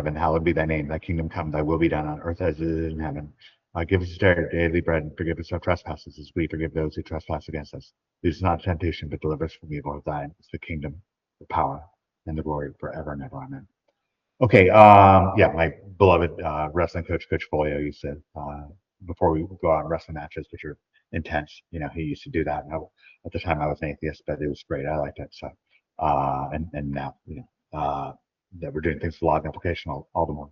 heaven, hallowed be thy name. Thy kingdom come, thy will be done on earth as it is in heaven. Give us today our daily bread, and forgive us our trespasses as we forgive those who trespass against us. Lead us not into temptation, but deliver us from evil. For thine is the kingdom, the power, and the glory forever and ever. Amen. Okay, yeah, my beloved wrestling coach, Coach Folio, used to, before we would go out on wrestling matches, which are intense, he used to do that. And at the time I was an atheist, but it was great. I liked it. So, and now, that we're doing things with a lot of implication, all the more.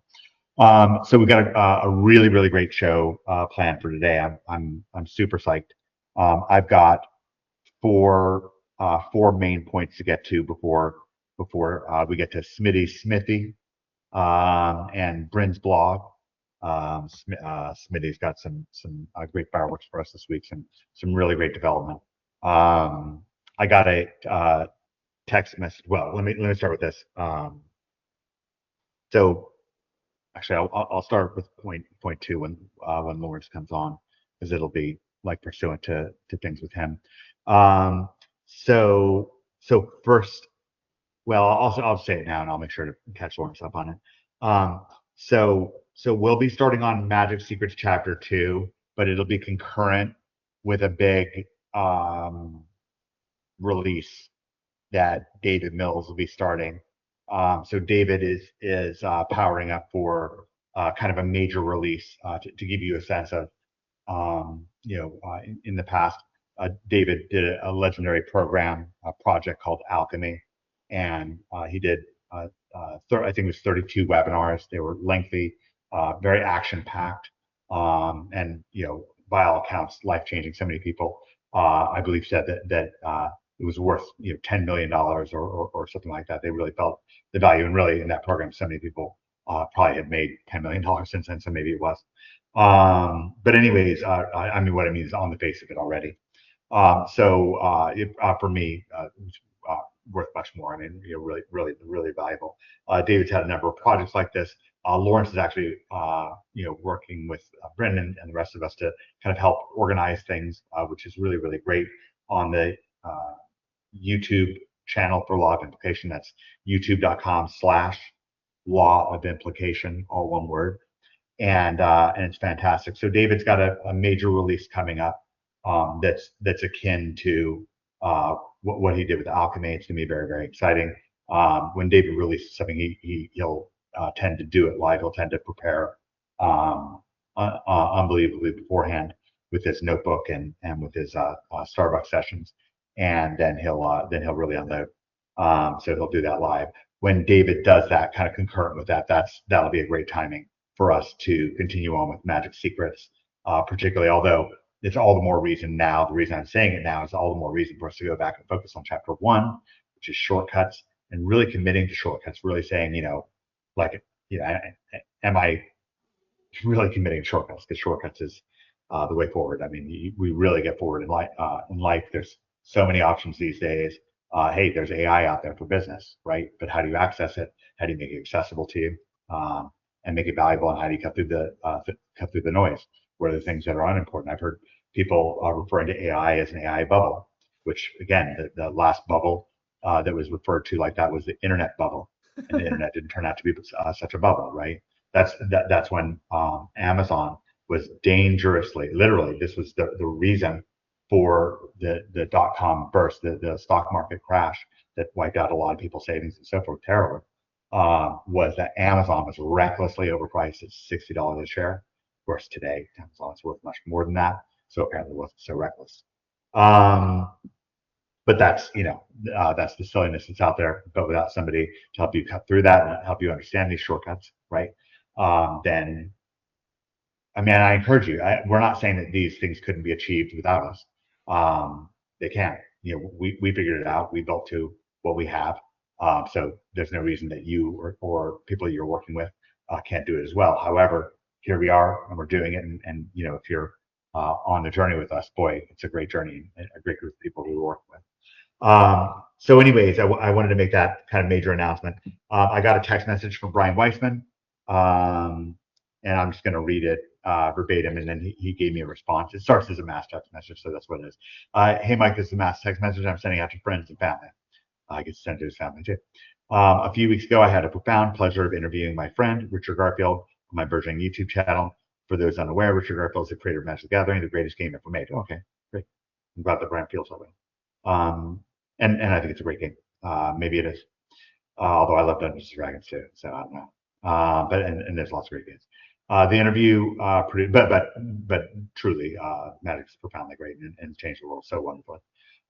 So we've got a really, really great show planned for today. I'm super psyched. I've got four main points to get to before we get to Smithy and Bryn's blog. Smitty's got some great fireworks for us this week. Some really great development. I got a text message. Well, let me start with this. So actually, I'll start with point two when Lawrence comes on, because it'll be like pursuant to things with him. So first, well, I'll say it now, and I'll make sure to catch Lawrence up on it. So we'll be starting on Magic Secrets Chapter 2, but it'll be concurrent with a big release that David Mills will be starting. So David is powering up for kind of a major release to give you a sense of, in the past, David did a legendary project called Alchemy, and he did, I think it was 32 webinars. They were lengthy, very action-packed, and by all accounts, life-changing. So many people, I believe, said that it was worth $10 million or something like that. They really felt the value, and really in that program, so many people probably had made $10 million since then. So maybe it was. But anyways, I mean, what I mean is on the face of it already. For me, it was worth much more. I mean, really, really, really valuable. David's had a number of projects like this. Lawrence is actually, working with Brendan and the rest of us to kind of help organize things, which is really, really great on the YouTube channel for Law of Implication. That's youtube.com/Law of Implication, all one word. And it's fantastic. So David's got a major release coming up that's akin to what he did with Alchemy. It's gonna be very, very exciting. When David releases something, he'll tend to do it live. He'll tend to prepare unbelievably beforehand with his notebook and with his Starbucks sessions, and then he'll really unload. So he'll do that live. When David does that kind of concurrent with that, that'll be a great timing for us to continue on with Magic Secrets, particularly, although it's all the more reason now. The reason I'm saying it now is all the more reason for us to go back and focus on Chapter 1, which is shortcuts, and really committing to shortcuts, really saying, am I really committing to shortcuts? Because shortcuts is the way forward. I mean, we really get forward in life. There's so many options these days. Hey, there's AI out there for business, right? But how do you access it? How do you make it accessible to you? And make it valuable, and how do you cut through the noise? What are the things that are unimportant? I've heard people referring to AI as an AI bubble, which again, the last bubble that was referred to like that was the internet bubble, and the internet didn't turn out to be such a bubble, right? That's when Amazon was dangerously, literally, this was the reason for the dot-com burst, the stock market crash that wiped out a lot of people's savings and so forth, terribly. Was that Amazon was recklessly overpriced at $60 a share. Of course, today Amazon is worth much more than that, so apparently it wasn't so reckless. But that's the silliness that's out there. But without somebody to help you cut through that and help you understand these shortcuts, right? Then, I mean, I encourage you. We're not saying that these things couldn't be achieved without us. They can. We figured it out. We built to what we have. So there's no reason that you or people you're working with can't do it as well. However, here we are, and we're doing it. And if you're on the journey with us, boy, it's a great journey and a great group of people we work with. So anyways, I wanted to make that kind of major announcement. I got a text message from Brian Weissman, and I'm just going to read it verbatim, and then he gave me a response. It starts as a mass text message, so that's what it is. Hey, Mike, this is a mass text message I'm sending out to friends and family. I get to send to his family too. A few weeks ago, I had a profound pleasure of interviewing my friend, Richard Garfield, on my burgeoning YouTube channel. For those unaware, Richard Garfield is the creator of Magic the Gathering, the greatest game ever made. Okay, great. I'm glad that Brian feels that way. And I think it's a great game. Maybe it is. Although I love Dungeons and Dragons too, so I don't know. And there's lots of great games. The interview, but truly, Magic is profoundly great and changed the world so wonderfully.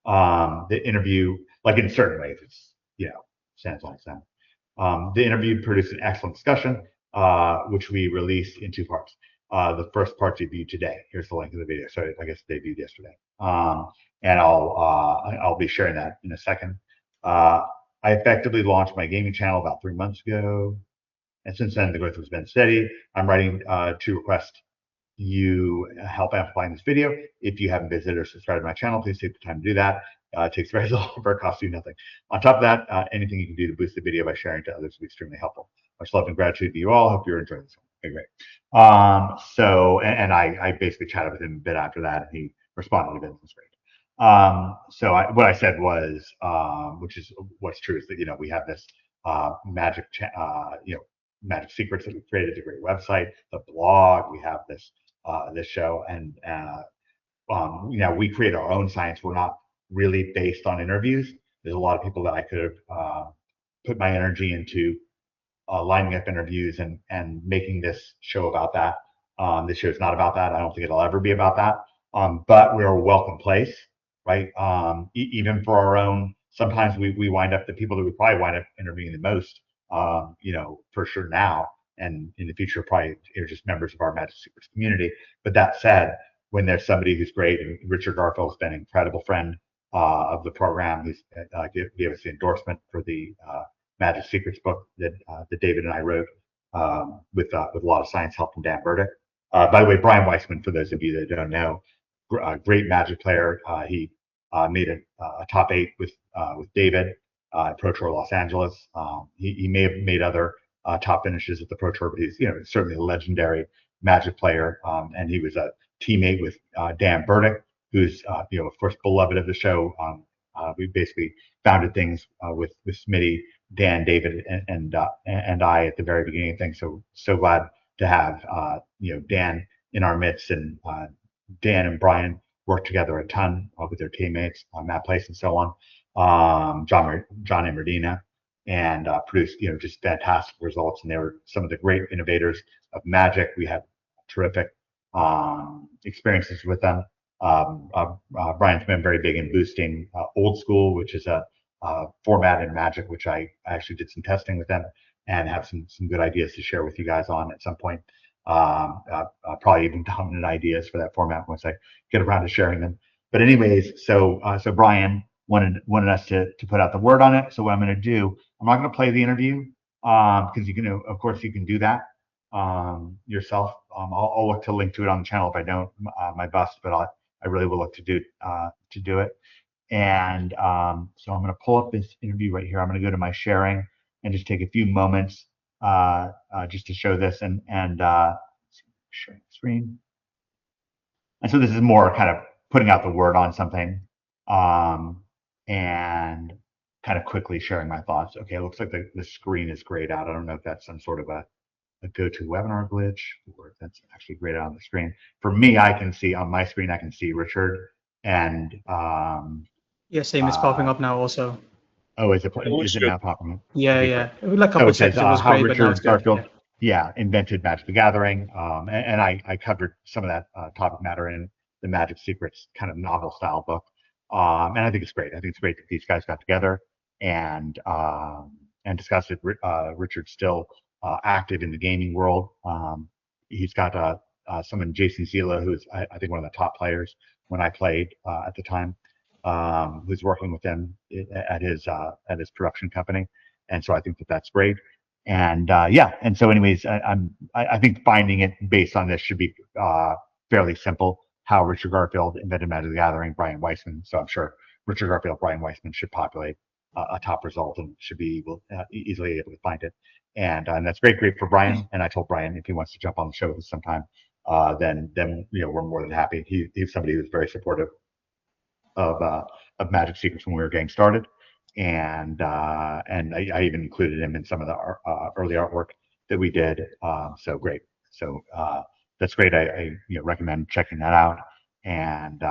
The interview, like in certain ways, it's stands on its own. The interview produced an excellent discussion, which we released in two parts. The first part debuted today. Here's the link to the video. So I guess it debuted yesterday. And I'll be sharing that in a second. I effectively launched my gaming channel about 3 months ago. And since then, the growth has been steady. I'm writing to request you help amplifying this video. If you haven't visited or subscribed to my channel, please take the time to do that. It takes very little for it costs you nothing. On top of that, anything you can do to boost the video by sharing to others will be extremely helpful. Much love and gratitude to you all. Hope you're enjoying this one. Okay, great. I basically chatted with him a bit after that, and he responded a bit. It was great. What I said was, which is what's true, is that we have this magic, Magic Secrets that we created, a great website, the blog. We have this show, and we create our own science. We're not really based on interviews. There's a lot of people that I could have put my energy into lining up interviews and making this show about that. This show is not about that. I don't think it'll ever be about that. But we're a welcome place, right? Even for our own, sometimes we wind up the people that we probably wind up interviewing the most, for sure now and in the future, probably just members of our Magic Secrets community. But that said, when there's somebody who's great, and Richard Garfield has been an incredible friend of the program, who's gave us the endorsement for the Magic Secrets book that David and I wrote with a lot of science help from Dan Burdick. By the way, Brian Weissman, for those of you that don't know, great Magic player. He made a top 8 with David Pro Tour Los Angeles. He may have made other top finishes at the Pro Tour, but he's certainly a legendary Magic player. And he was a teammate with Dan Burdick, who's of course beloved of the show. We basically founded things with Smitty, Dan, David, and I at the very beginning of things. So glad to have Dan in our midst, and Dan and Brian work together a ton with their teammates, Matt Place and so on, John and Medina, and produced just fantastic results. And they were some of the great innovators of Magic. We had terrific experiences with them. Brian's been very big in boosting Old School, which is a format in Magic, which I actually did some testing with them and have some good ideas to share with you guys on at some point. Probably even dominant ideas for that format once I get around to sharing them. But anyways, so Brian wanted us to put out the word on it. So what I'm going to do, I'm not going to play the interview because of course you can do that yourself. I'll look to link to it on the channel if I don't my best, but I really will look to do it. And so I'm going to pull up this interview right here. I'm going to go to my sharing and just take a few moments just to show this and sharing the screen. And so this is more kind of putting out the word on something and kind of quickly sharing my thoughts. Okay, it looks like the screen is grayed out. I don't know if that's some sort of a GoToWebinar glitch or if that's actually grayed out on the screen. For me, I can see on my screen, I can see Richard and yeah, same. It's popping up now also. Oh, is it now popping up? Yeah, okay, yeah. It was like a couple seconds. It was how great, Richard but now it's Garfield, good. yeah, invented Magic the Gathering, and I covered some of that topic matter in the Magic Secrets kind of novel style book, and I think it's great. I think it's great that these guys got together and discussed it. Richard's still active in the gaming world. He's got someone, Jason Zila, who's I think one of the top players when I played at the time. Who's working with him at his production company, and so I think that's great. And and so anyways, I think finding it based on this should be fairly simple. How Richard Garfield invented Magic the Gathering, Brian Weissman. So I'm sure Richard Garfield, Brian Weissman should populate a top result and should be easily able to find it. And that's great for Brian. And I told Brian if he wants to jump on the show with us sometime, then we're more than happy. He's somebody who's very supportive of Magic Secrets when we were getting started, and I even included him in some of the early artwork that we did. So great. So that's great. I recommend checking that out. And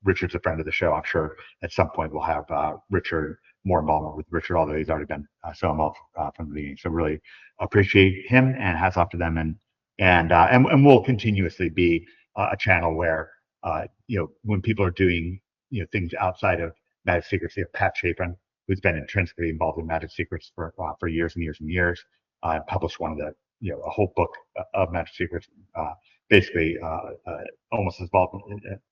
Richard's a friend of the show. I'm sure at some point we'll have Richard, more involvement with Richard, although he's already been so involved from the beginning. So really appreciate him, and hats off to them. And we'll continuously be a channel where when people are doing things outside of Magic Secrets. You have Pat Chapin, who's been intrinsically involved in Magic Secrets for years and years and years. Published one of the a whole book of Magic Secrets, basically almost as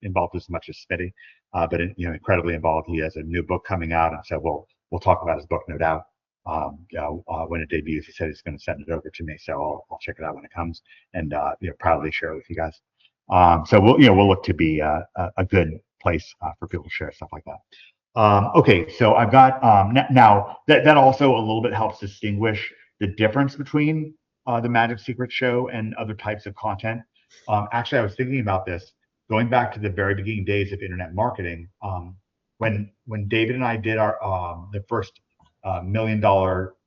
involved as much as Smitty, but incredibly involved. He has a new book coming out, and so we'll talk about his book, no doubt. When it debuts, he said he's going to send it over to me, so I'll check it out when it comes, and proudly share it with you guys. So we'll look to be a good place for people to share stuff like that. Okay, so I've got now that also a little bit helps distinguish the difference between the Magic Secret Show and other types of content. Actually, I was thinking about this going back to the very beginning days of internet marketing. When David and I did our the first $1 million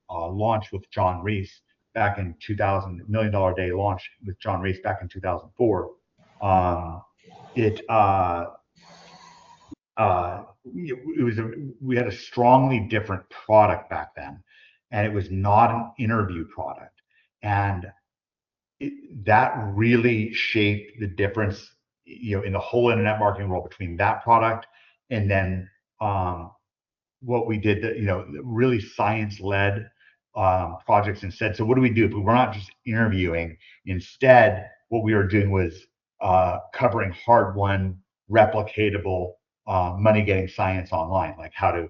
launch with John Reese back in 2000, $1 million day launch with John Reese back in 2004. We had a strongly different product back then, and it was not an interview product, and that really shaped the difference in the whole internet marketing world between that product and then what we did, really science-led projects instead. So what do we do if we're not just interviewing? Instead, what we were doing was covering hard-won, replicatable, money-getting science online, like how to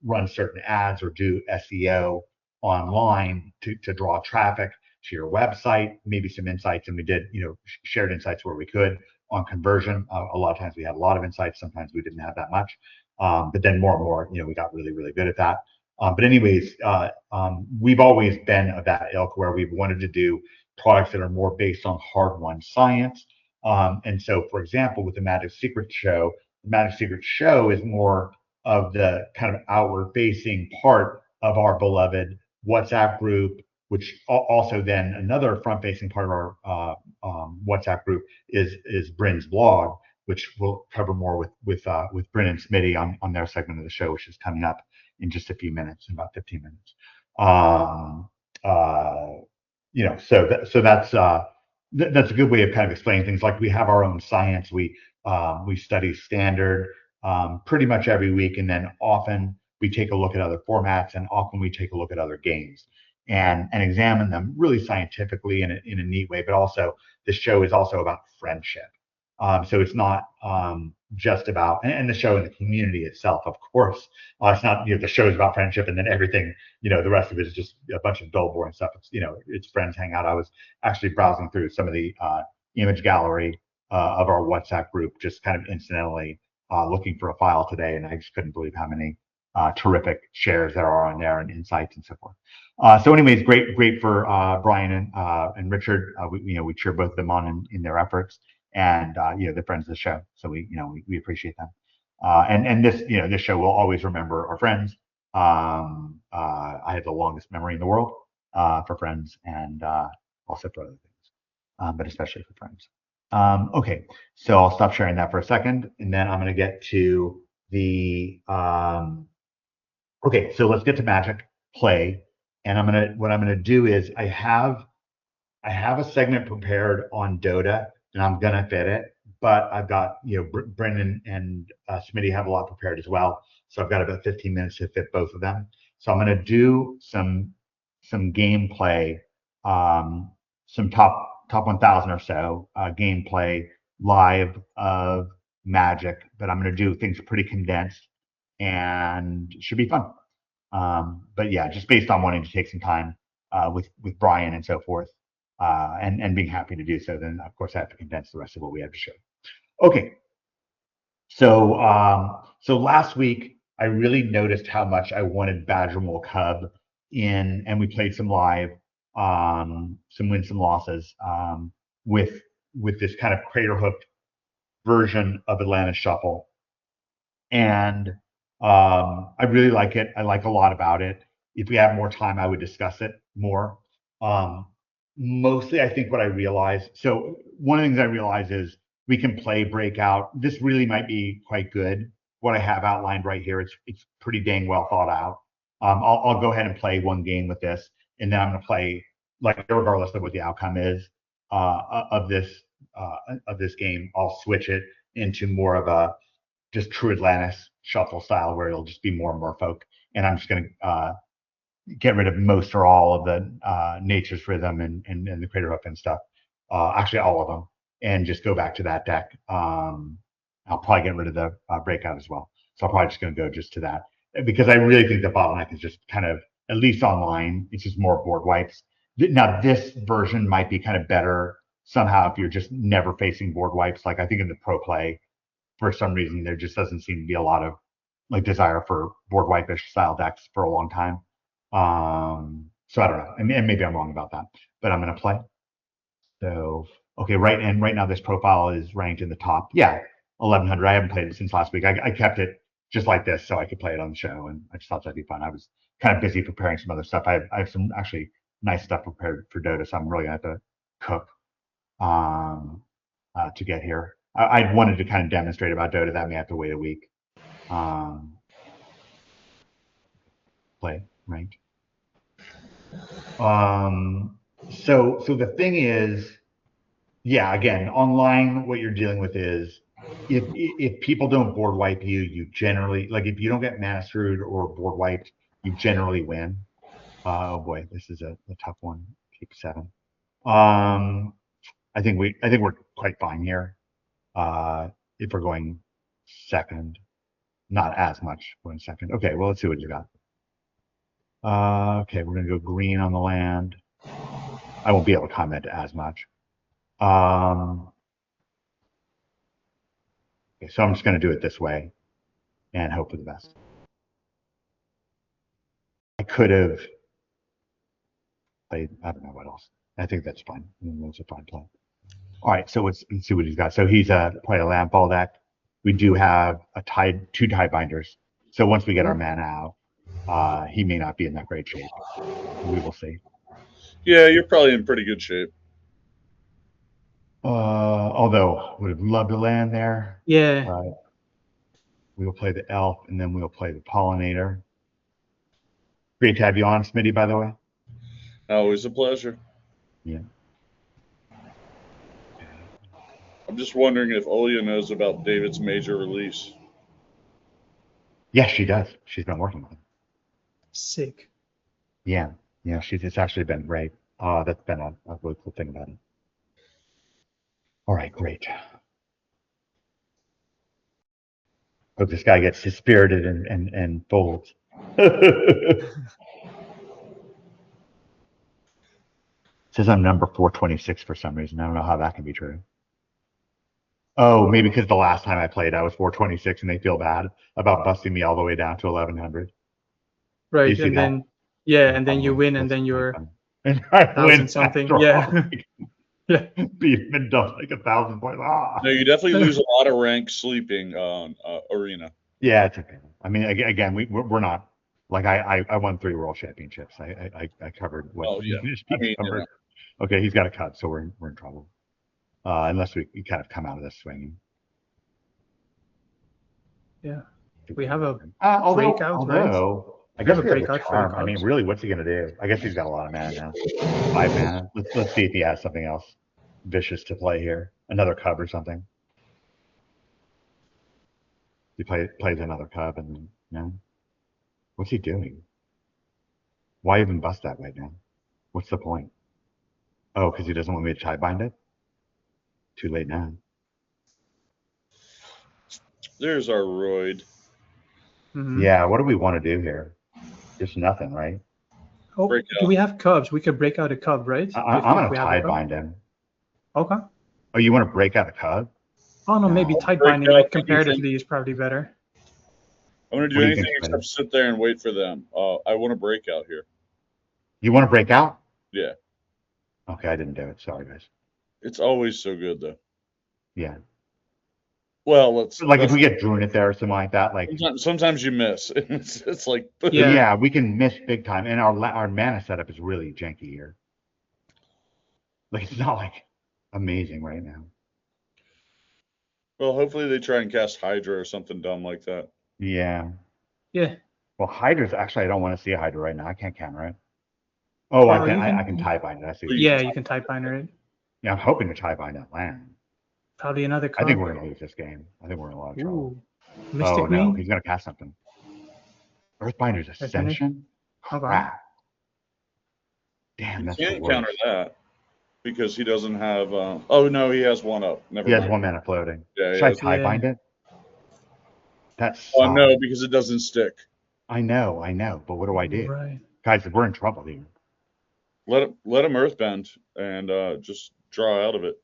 run certain ads or do SEO online to draw traffic to your website, maybe some insights. And we did, shared insights where we could on conversion. A lot of times we had a lot of insights. Sometimes we didn't have that much. But then more and more, we got really, really good at that. But anyways, we've always been of that ilk where we've wanted to do products that are more based on hard-won science. And so, for example, with the Magic Secret Show, the Magic Secret Show is more of the kind of outward-facing part of our beloved WhatsApp group, which also then another front-facing part of our WhatsApp group is Bryn's blog, which we'll cover more with Bryn and Smitty on their segment of the show, which is coming up in just a few minutes, in about 15 minutes. So that's a good way of kind of explaining things. Like we have our own science. We study Standard pretty much every week, and then often we take a look at other formats, and often we take a look at other games and examine them really scientifically in a neat way. But also, this show is also about friendship. So it's not just about, and the show and the community itself, of course. It's not, the show is about friendship and then everything, the rest of it is just a bunch of billboard and stuff. It's, it's friends hang out. I was actually browsing through some of the image gallery of our WhatsApp group, just kind of incidentally looking for a file today. And I just couldn't believe how many terrific shares there are on there and insights and so forth. So anyways, great for Brian and Richard. We cheer both of them on in their efforts. And they're friends of the show, so we appreciate them. And this show will always remember our friends. I have the longest memory in the world for friends, and also for other things, but especially for friends. Okay, so I'll stop sharing that for a second, and then I'm going to get to the. Okay, so let's get to Magic Play, and what I'm gonna do is I have a segment prepared on Dota. And I'm gonna fit it, but I've got Brendan and Smitty have a lot prepared as well, so I've got about 15 minutes to fit both of them. So I'm gonna do some gameplay, some top 1,000 or so gameplay live of Magic, but I'm gonna do things pretty condensed, and it should be fun. But yeah, just based on wanting to take some time with Brian and so forth. And being happy to do so, then of course I have to condense the rest of what we have to show. Okay, so last week I really noticed how much I wanted Badger Mole Cub in, and we played some live, some wins, some losses, with this kind of crater hooked version of Atlantis Shuffle, and I really like it. I like a lot about it. If we have more time, I would discuss it more. Um, Mostly, I think what I realize. So one of the things I realize is we can play breakout. This really might be quite good. What I have outlined right here, it's pretty dang well thought out. I'll go ahead and play one game with this, and then I'm going to play like regardless of what the outcome is of this game. I'll switch it into more of a just true Atlantis shuffle style where it'll just be more merfolk. And I'm just going to get rid of most or all of the Nature's Rhythm and the Crater Hoof and stuff. Actually, all of them. And just go back to that deck. I'll probably get rid of the breakout as well. So I'm probably just going to go just to that. Because I really think the bottleneck is just kind of, at least online, it's just more board wipes. Now, this version might be kind of better somehow if you're just never facing board wipes. Like I think in the pro play, for some reason, there just doesn't seem to be a lot of like desire for board wipe-ish style decks for a long time. So I don't know, and maybe I'm wrong about that, but I'm going to play. So okay, right now this profile is ranked in the top. Yeah, 1100. I haven't played it since last week. I kept it just like this so I could play it on the show, and I just thought that'd be fun. I was kind of busy preparing some other stuff. I have some actually nice stuff prepared for Dota, so I'm really gonna have to cook to get here. I wanted to kind of demonstrate about Dota. That may have to wait a week. Play ranked. So the thing is, yeah, again, online, what you're dealing with is if people don't board wipe you, you generally like if you don't get mana screwed or board wiped, you generally win. Oh boy, this is a tough one. Keep 7. I think we're quite fine here. If we're going second, not as much going second. Okay, well let's see what you got. Okay, we're gonna go green on the land. I won't be able to comment as much. Okay, so I'm just gonna do it this way and hope for the best. I could have played, I don't know what else. I think that's fine. That's a fine play. All right, so let's see what he's got. So he's play a landfall deck. We do have two tie binders. So once we get our mana out, he may not be in that great shape. We will see. Yeah, you're probably in pretty good shape. Although would have loved to land there. Yeah. We will play the elf and then we'll play the pollinator. Great to have you on, Smitty, by the way. Always a pleasure. Yeah. I'm just wondering if Olia knows about David's major release. Yes, she does. She's been working on it. Sick. Yeah. It's actually been great. That's been a really cool thing about it. All right, great. Hope this guy gets dispirited and folds. Says I'm number 426 for some reason. I don't know how that can be true. Oh, maybe because the last time I played, I was 426 and they feel bad about busting me all the way down to 1100. Right, and then, and then you win, and then you're 1,000 something. Yeah. Yeah. Beat them down like 1,000 points. No, you definitely lose a lot of rank sleeping on Arena. Yeah, it's okay. I mean, again, we're not like I won 3 world championships. I covered what. Oh yeah. I mean, covered. Okay, he's got a cut, so we're in trouble. Unless we kind of come out of this swinging. Yeah, we have a breakout, right? I guess we have a charm. I mean, really, what's he gonna do? I guess he's got a lot of mana now. 5 mana. Let's see if he has something else vicious to play here. Another cub or something. He plays another cub and then no. What's he doing? Why even bust that right now? What's the point? Oh, because he doesn't want me to tie bind it? Too late now. There's our Royd. Mm-hmm. Yeah, what do we want to do here? Just nothing, right? Oh, do we have cubs? We could break out a cub, right? I'm going to tie bind him. Okay. Oh, you want to break out a cub? Oh, no, maybe tie binding like comparatively is probably better. I'm going to do anything except sit there and wait for them. I want to break out here. You want to break out? Yeah. Okay, I didn't do it. Sorry, guys. It's always so good, though. Yeah. Well, if we get Druid there or something like that, like sometimes you miss. It's like yeah, we can miss big time, and our mana setup is really janky here. Like it's not like amazing right now. Well, hopefully they try and cast Hydra or something dumb like that. Yeah. Well, Hydra's actually I don't want to see a Hydra right now. I can't counter it. Oh, I can tie bind it. I see. Yeah, you can tie binder it. Yeah, I'm hoping to tie bind that land. Probably another card. I think we're gonna lose this game. I think we're in a lot of trouble. Mystic no, Green? he's gonna cast something. Earthbinder's Ascension? Crap. Damn, that's the worst. You can't counter that because he doesn't have. Oh no, he has one up. Never mind. He has 1 mana floating. Yeah, should I tie bind it? That's. Oh no, because it doesn't stick. I know, but what do I do? Right. Guys, we're in trouble here. Let him earthbend and just draw out of it.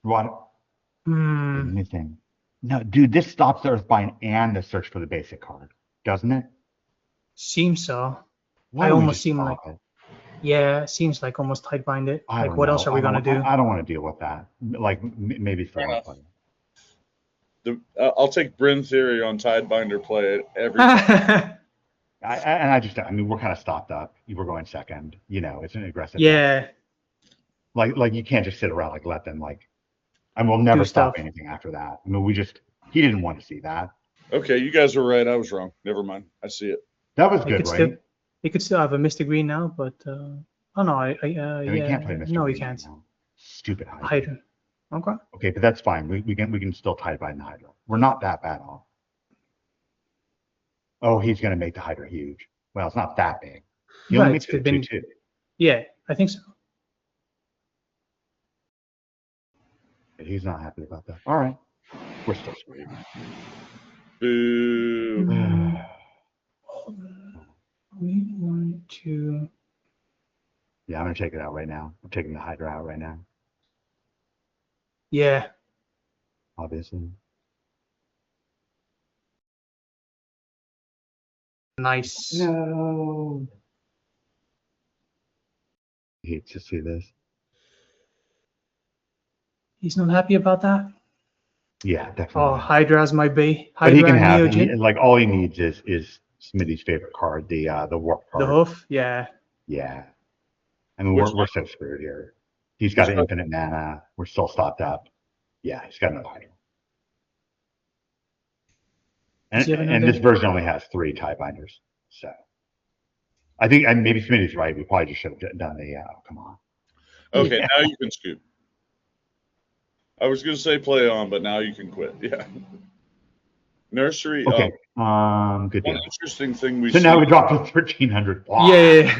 What? Anything? No, dude, this stops the Earthbind and the search for the basic card, doesn't it? Seems so. Why I don't we almost just seem stop like it? Yeah, it seems like almost tight bind it. I Like don't what know. else are we gonna do? I don't want to deal with that. Like maybe Fair throw enough. it. I'll take Bryn Theory on Tidebinder play it every time. I mean, we're kind of stopped up. We're going second. You know, it's an aggressive. Yeah. Like you can't just sit around like let them like. And we'll never stop anything after that. I mean, he didn't want to see that. Okay, you guys were right. I was wrong. Never mind. I see it. That was good, right? He could still have a Mystic Green now, but oh no, He can't play Mystic no, Green he can't. now. Stupid Hydra. Hydra. Okay. Okay, but that's fine. We can still tie bind the Hydra. We're not that bad off. Oh, he's gonna make the Hydra huge. Well, it's not that big. He only makes it 2/2. Yeah, I think so. He's not happy about that. All right, we're still screwed. Boo. We want to. Yeah, I'm gonna take it out right now. I'm taking the Hydra out right now. Yeah. Obviously. Nice. No. I hate to see this. He's not happy about that? Yeah, definitely. Oh, Hydra's my bait. But he can have like all he needs is Smitty's favorite card, the warp card. The hoof, yeah. Yeah. I mean we're so screwed here. He's got infinite mana. We're still stopped up. Yeah, he's got another Hydra. And this version only has 3 tie binders. So I think maybe Smitty's right. We probably just should have done the come on. Okay, now you can scoop. I was going to say play on, but now you can quit. Yeah. Nursery. Okay. Good deal. One interesting thing we see. So now we dropped to 1,300. Wow. Yeah.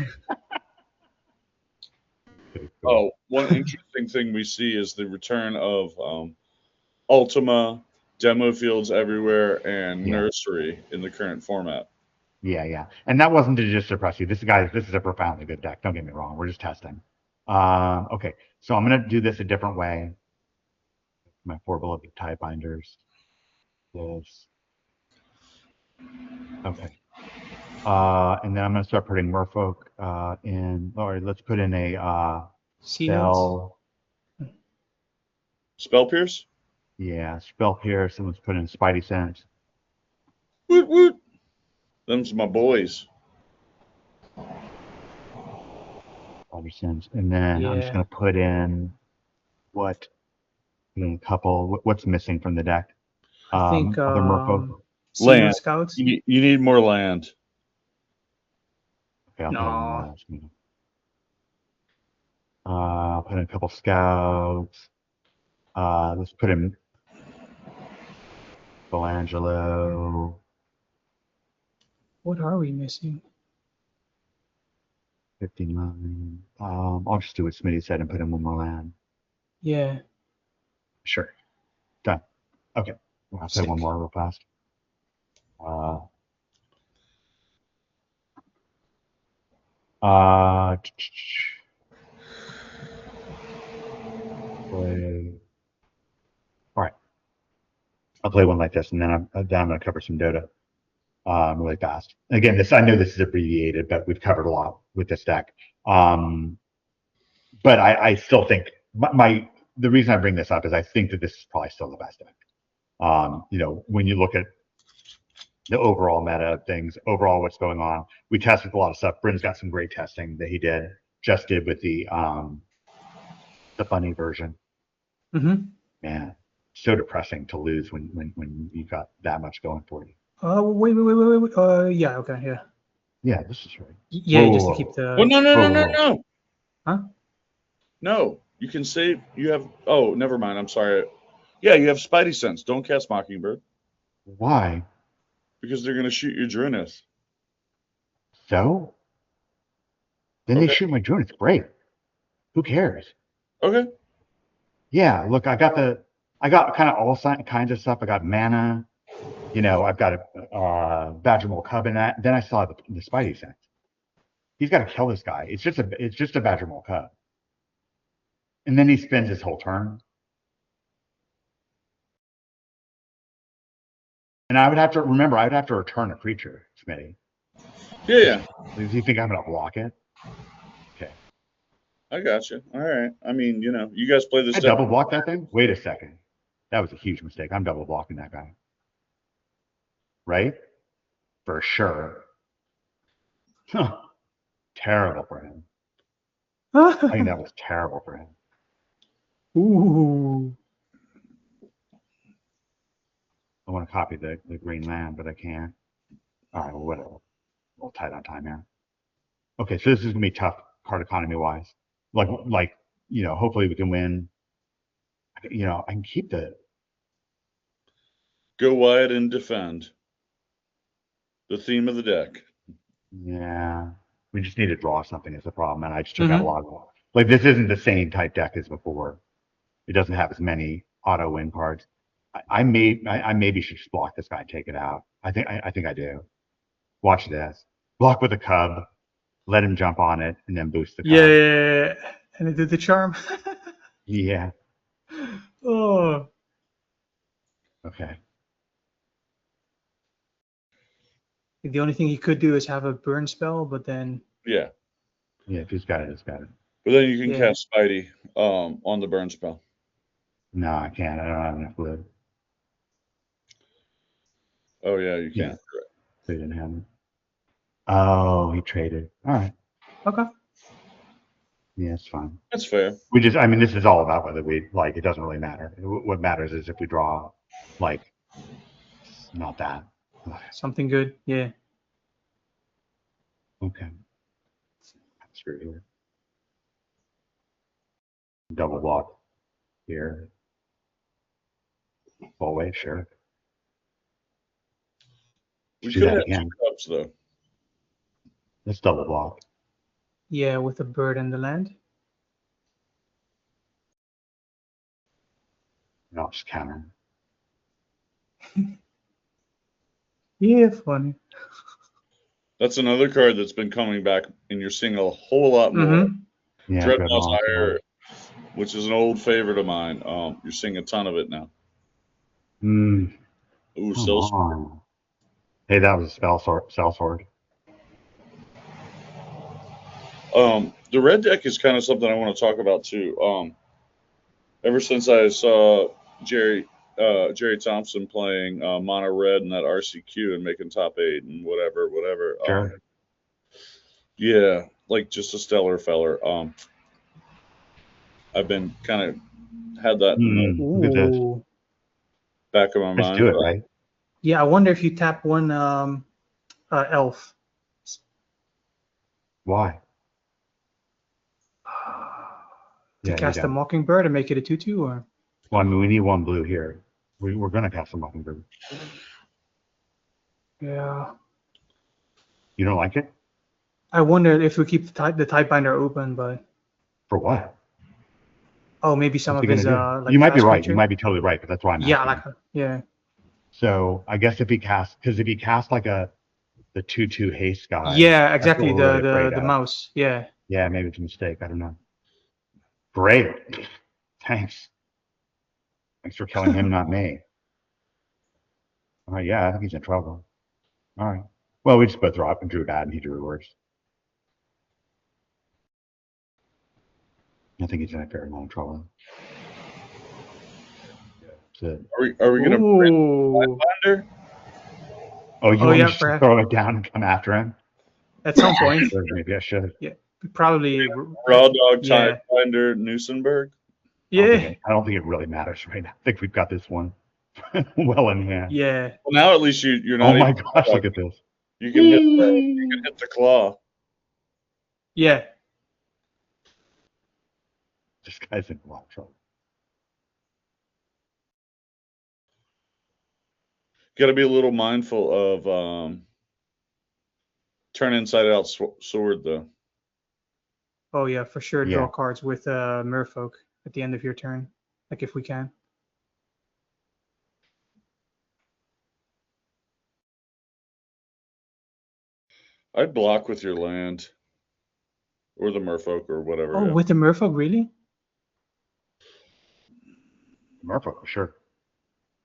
Oh, one interesting thing we see is the return of Ultima, demo fields everywhere, and Nursery in the current format. Yeah. And that wasn't to just suppress you. This is a profoundly good deck. Don't get me wrong. We're just testing. Okay. So I'm going to do this a different way. My 4 beloved tie binders. This. Okay. And then I'm going to start putting Merfolk in. All right, let's put in a spell. Spell Pierce? Yeah, Spell Pierce. And let's put in Spidey Sense. Woot woot. Them's my boys. Spidey Sense. And then I'm just going to put in what? A couple. What's missing from the deck? I think other Merfolk. Land. Scouts. You need more land. Okay, I'll put in a couple scouts. Let's put in Michelangelo. What are we missing? 59. I'll just do what Smitty said and put in one more land. Yeah. Sure. Done. Okay. I'll say one more real fast. Play. All right. I'll play one like this, and then I'm going to cover some Dota really fast. Again, I know this is abbreviated, but we've covered a lot with this deck. But I still think my the reason I bring this up is I think that this is probably still the best deck. When you look at the overall meta of things, overall what's going on, we tested a lot of stuff. Bryn's got some great testing that he just did with the funny version. Mm-hmm. Man, so depressing to lose when you've got that much going for you. Wait. Yeah, okay, yeah. Yeah, this is right. Yeah, just to keep the. Well, no. Huh? No, you can save. You have. Oh, never mind. I'm sorry. Yeah, you have Spidey Sense. Don't cast Mockingbird. Why? Because they're going to shoot your Druidess. So? Then they shoot my Druid. It's great. Who cares? Okay. Yeah, look, I got kind of all kinds of stuff. I got mana. I've got a Badger Mole Cub in that. Then I still have the Spidey Sense. He's got to kill this guy. It's just a Badger Mole Cub. And then he spends his whole turn. And I would have to return a creature, Smitty. Yeah. Do you think I'm gonna block it? Okay. I got you. All right. I mean, you guys play this. I double block that thing? Wait a second. That was a huge mistake. I'm double blocking that guy. Right? For sure. Huh. Terrible for him. I think that was terrible for him. Ooh. I want to copy the green land, but I can't. All right, well, whatever. We'll tight on time here. Okay, so this is gonna be tough card economy wise. Hopefully we can win. I can keep the. Go wide and defend. The theme of the deck. Yeah, we just need to draw something as a problem, and I just took out a lot of. This isn't the same type deck as before. It doesn't have as many auto win cards. I maybe should just block this guy and take it out. I think I do. Watch this. Block with a cub, let him jump on it, and then boost the cub. Yeah. And it did the charm. Yeah. Oh. Okay. The only thing he could do is have a burn spell, but then. Yeah. Yeah, if he's got it, he's got it. But then you can cast Spidey on the burn spell. No, I can't. I don't have enough blue. Oh yeah, you Yeah. can. So he didn't have it. Oh, he traded. All right. Okay. Yeah, it's fine. That's fair. This is all about whether we it doesn't really matter. What matters is if we draw, not that. Something good. Yeah. Okay. Screw here. Double block here. Full wave, sure. We Do could that have again. 2 cups though. Let's double block. Yeah, with the bird and the land. No, just counter. Yeah, funny. That's another card that's been coming back, and you're seeing a whole lot more. Mm-hmm. Yeah, Dreadnought's Ire, which is an old favorite of mine. You're seeing a ton of it now. Ooh, so. Hey, that was a cell sword. The red deck is kind of something I want to talk about too. Ever since I saw Jerry Thompson playing mono red in that RCQ and making top 8 and whatever. Sure. Yeah, just a stellar feller. I've been kind of had that in the back of my mind. Let's do it, right? Yeah, I wonder if you tap one elf. Why? To cast a Mockingbird and make it a 2/2, or? Well, we need one blue here. We're gonna cast a Mockingbird. Yeah. You don't like it? I wonder if we keep the type binder open, but. For what? Oh, maybe some of his you might be right. Creature? You might be totally right, but that's why I'm asking. Yeah. So I guess if he casts the 2/2 haste guy. Yeah, exactly. The mouse. Yeah. Yeah, maybe it's a mistake. I don't know. Great. Thanks for killing him, not me. All right, yeah, I think he's in trouble. All right. Well, we just both dropped and drew bad, and he drew worse. I think he's in a fair amount of trouble. So, Are we gonna Ooh. Finder? oh, you Oh, want yeah, me to perhaps. throw it down and come after him? At some point. Maybe I should. Yeah, probably. Raw Dog Yeah. Finder Newsenberg? Yeah. I don't think it really matters right now. I think we've got this one well in hand. Yeah. Well, now at least you're not. Oh my gosh! Look at this. You can hit the claw. Yeah. This guy's in a lot of trouble. Got to be a little mindful of turn inside out sword though. Oh yeah, for sure. Yeah. Draw cards with Merfolk at the end of your turn, like if we can. I'd block with your land, or the Merfolk, or whatever. Oh, with the Merfolk, really? Merfolk, for sure.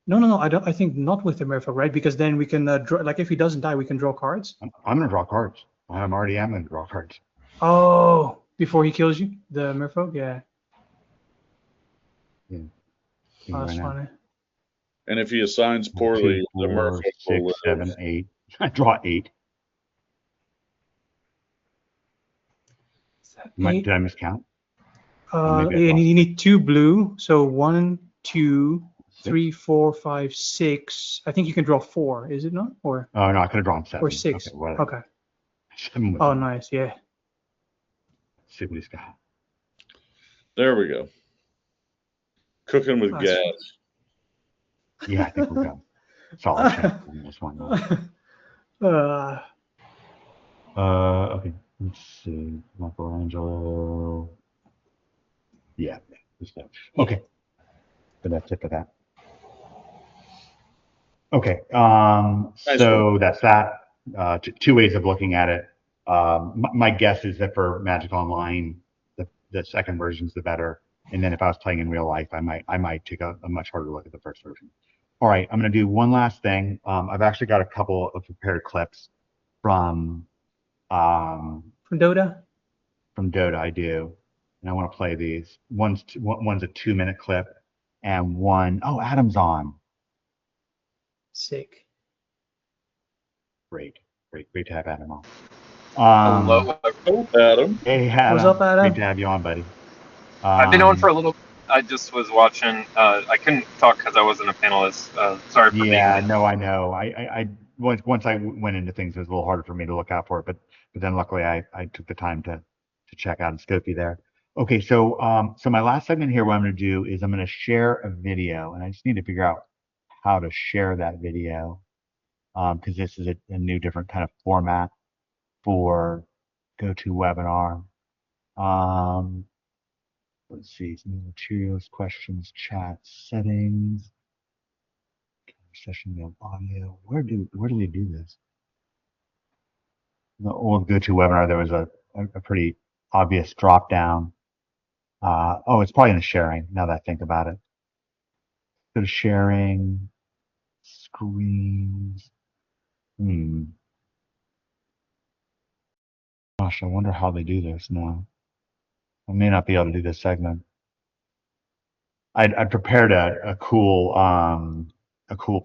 No. I don't. I think not with the Merfolk, right? Because then we can draw. Like if he doesn't die, we can draw cards. I'm gonna draw cards. I'm already am gonna draw cards. Oh, before he kills you, the Merfolk, yeah. Yeah. Oh, that's funny. And if he assigns poorly, 2, 4, the Merfolk 6, will 7, 8. I draw 8. Did I miscount? And you need 2 blue. So 1, 2, 3, 4, 5, 6. I think you can draw 4. Is it not? Or oh no, I could have drawn 7. Or 6. Okay. 7 oh, nice. Yeah. See what he's got. There we go. Cooking with gas. Yeah, I think we're done. Solid chance on this one. Okay. Let's see. Michelangelo. Yeah. Okay. But that's it for that. Okay. So that's that. Two ways of looking at it. My guess is that for Magic Online, the second version's the better. And then if I was playing in real life, I might take a much harder look at the first version. All right, I'm going to do one last thing. I've actually got a couple of prepared clips from Dota. From Dota, I do, and I want to play these. One's a 2-minute clip, and one oh Adam's on. Sick. Great to have Adam on. Hello, Adam. Hey, Adam. What's up, Adam? Great to have you on, buddy. I've been on for a little. I just was watching. I couldn't talk because I wasn't a panelist. Sorry for being. Yeah, no, I know. I once I went into things, it was a little harder for me to look out for it, but then luckily I took the time to check out and scope you there. Okay, so my last segment here, what I'm going to do is I'm going to share a video, and I just need to figure out how to share that video because this is a new, different kind of format for GoToWebinar. Let's see, some materials, questions, chat, settings, session audio. Where do they do this? The old GoToWebinar, there was a pretty obvious drop down. Oh, it's probably in the sharing now that I think about it. Go to sharing, screens. Gosh, I wonder how they do this now. I may not be able to do this segment. I prepared a cool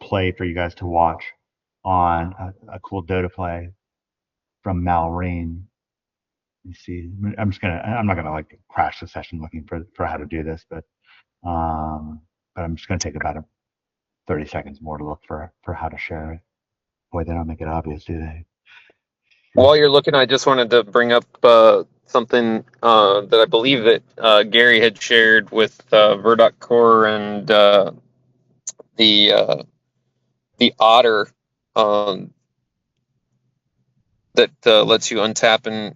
play for you guys to watch on a cool Dota play from Malrine. You see, I'm not gonna like crash the session looking for how to do this, but I'm just gonna take about 30 seconds more to look for how to share it. Boy, they don't make it obvious, do they? While you're looking, I just wanted to bring up something that I believe that Gary had shared with Verdot Core and the Otter that lets you untap and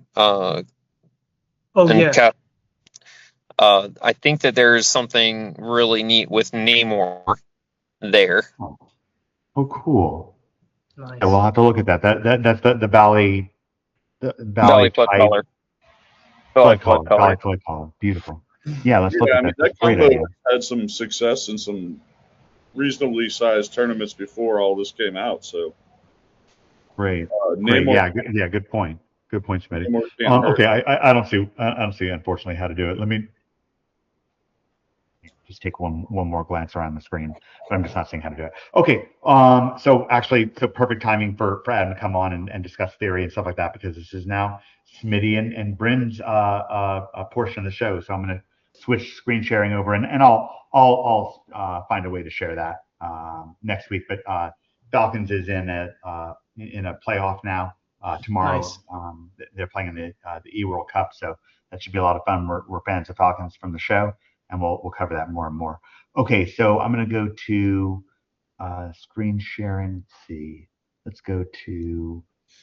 yeah. cap. I think that there is something really neat with Namor there. Oh, cool. Nice. Yeah, we'll have to look at that. That's the Valley Valley flood color. Valley flood color. Beautiful. Yeah, let's look at that. That Great combo idea. had some success in some reasonably sized tournaments before all this came out. So great. Namor, Yeah, good point. Good point, Smitty. Okay, I don't see unfortunately how to do it. Let me just take one more glance around the screen, but I'm just not seeing how to do it. Okay, so perfect timing for Adam to come on and discuss theory and stuff like that, because this is now Smitty and Bryn's portion of the show. So I'm going to switch screen sharing over, and I'll find a way to share that next week. But Falcons is in a playoff now. Tomorrow, Nice. They're playing in the E-World Cup, so that should be a lot of fun. We're fans of Falcons from the show, and we'll cover that more and more. Okay, so I'm going to go to screen sharing. Let's see. Let's go to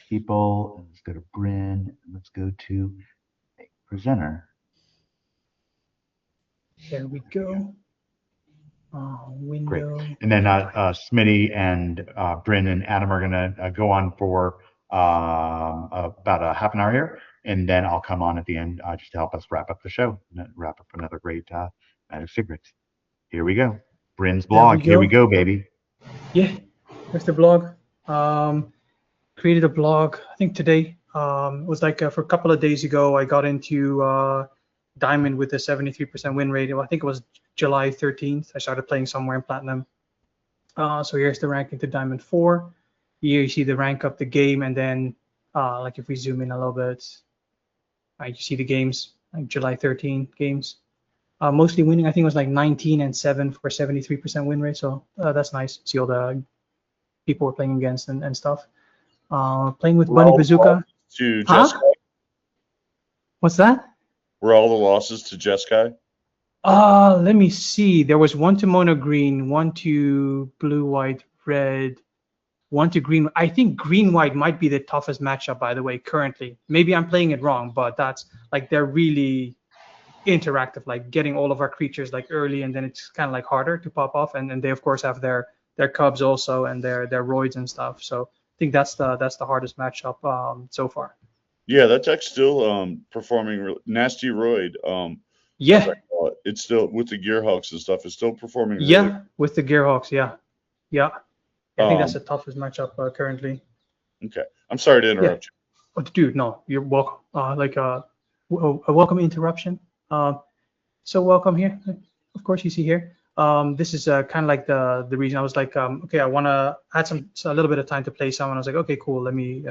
people, and let's go to Bryn, and let's go to presenter. There we go. Window. Great. And then Smitty and Bryn and Adam are going to go on for about a half an hour here, and then I'll come on at the end just to help us wrap up the show, and wrap up another great Night of Secrets. Here we go. Bryn's blog. Here we go, baby. Yeah, there's the blog. Created a blog, I think today. It was like for a couple of days ago, I got into Diamond with a 73% win rate. I think it was July 13th. I started playing somewhere in Platinum. So here's the ranking to Diamond 4. Here you see the rank up the game, and then like if we zoom in a little bit, you see the games, like July 13 games. Mostly winning, I think it was like 19-7 for 73% win rate. So that's nice. See all the people we're playing against and stuff. Playing with Bunny Bazooka. To Jeskai? What's that? Were all the losses to Jeskai? Let me see. There was one to mono green, one to blue, white, red, one to green. I think green white might be the toughest matchup, by the way, currently. Maybe I'm playing it wrong, but that's like they're really interactive, like getting all of our creatures like early, and then it's kind of like harder to pop off. And they of course have their cubs also, and their roids and stuff. So I think that's the hardest matchup so far. Yeah, that deck's still performing nasty roid. Yeah, it's still with the Gearhawks and stuff. It's still performing. Yeah, with the Gearhawks. Yeah. I think that's the toughest matchup currently. Okay, I'm sorry to interrupt you. Oh, dude, no, you're welcome. A welcome interruption. So welcome here. Of course, you see here. This is kind of like the reason I was like, okay, I want to add a little bit of time to play some. And I was like, okay, cool. Let me,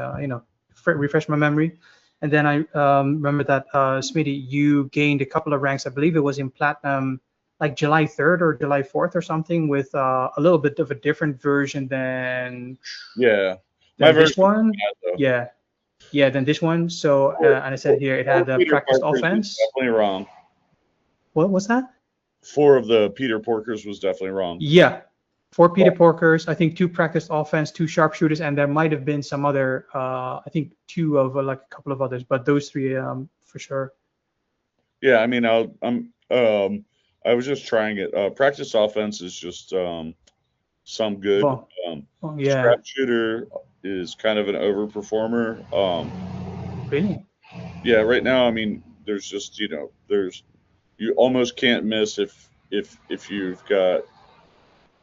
refresh my memory. And then I remember that Smitty, you gained a couple of ranks. I believe it was in Platinum, like July 3rd or July 4th or something, with a little bit of a different version than this one. Than this one. So and I said here it had the practice offense. Definitely wrong. What was that? 4 of the Peter Porkers was definitely wrong. Yeah, 4 Peter Porkers. I think 2 practice offense, 2 sharpshooters, and there might have been some other. I think 2 of like a couple of others, but those 3 for sure. Yeah, I mean, I was just trying it. Practice offense is just some good. Sharpshooter is kind of an overperformer. Really? Yeah, right now, I mean, there's just you almost can't miss if you've got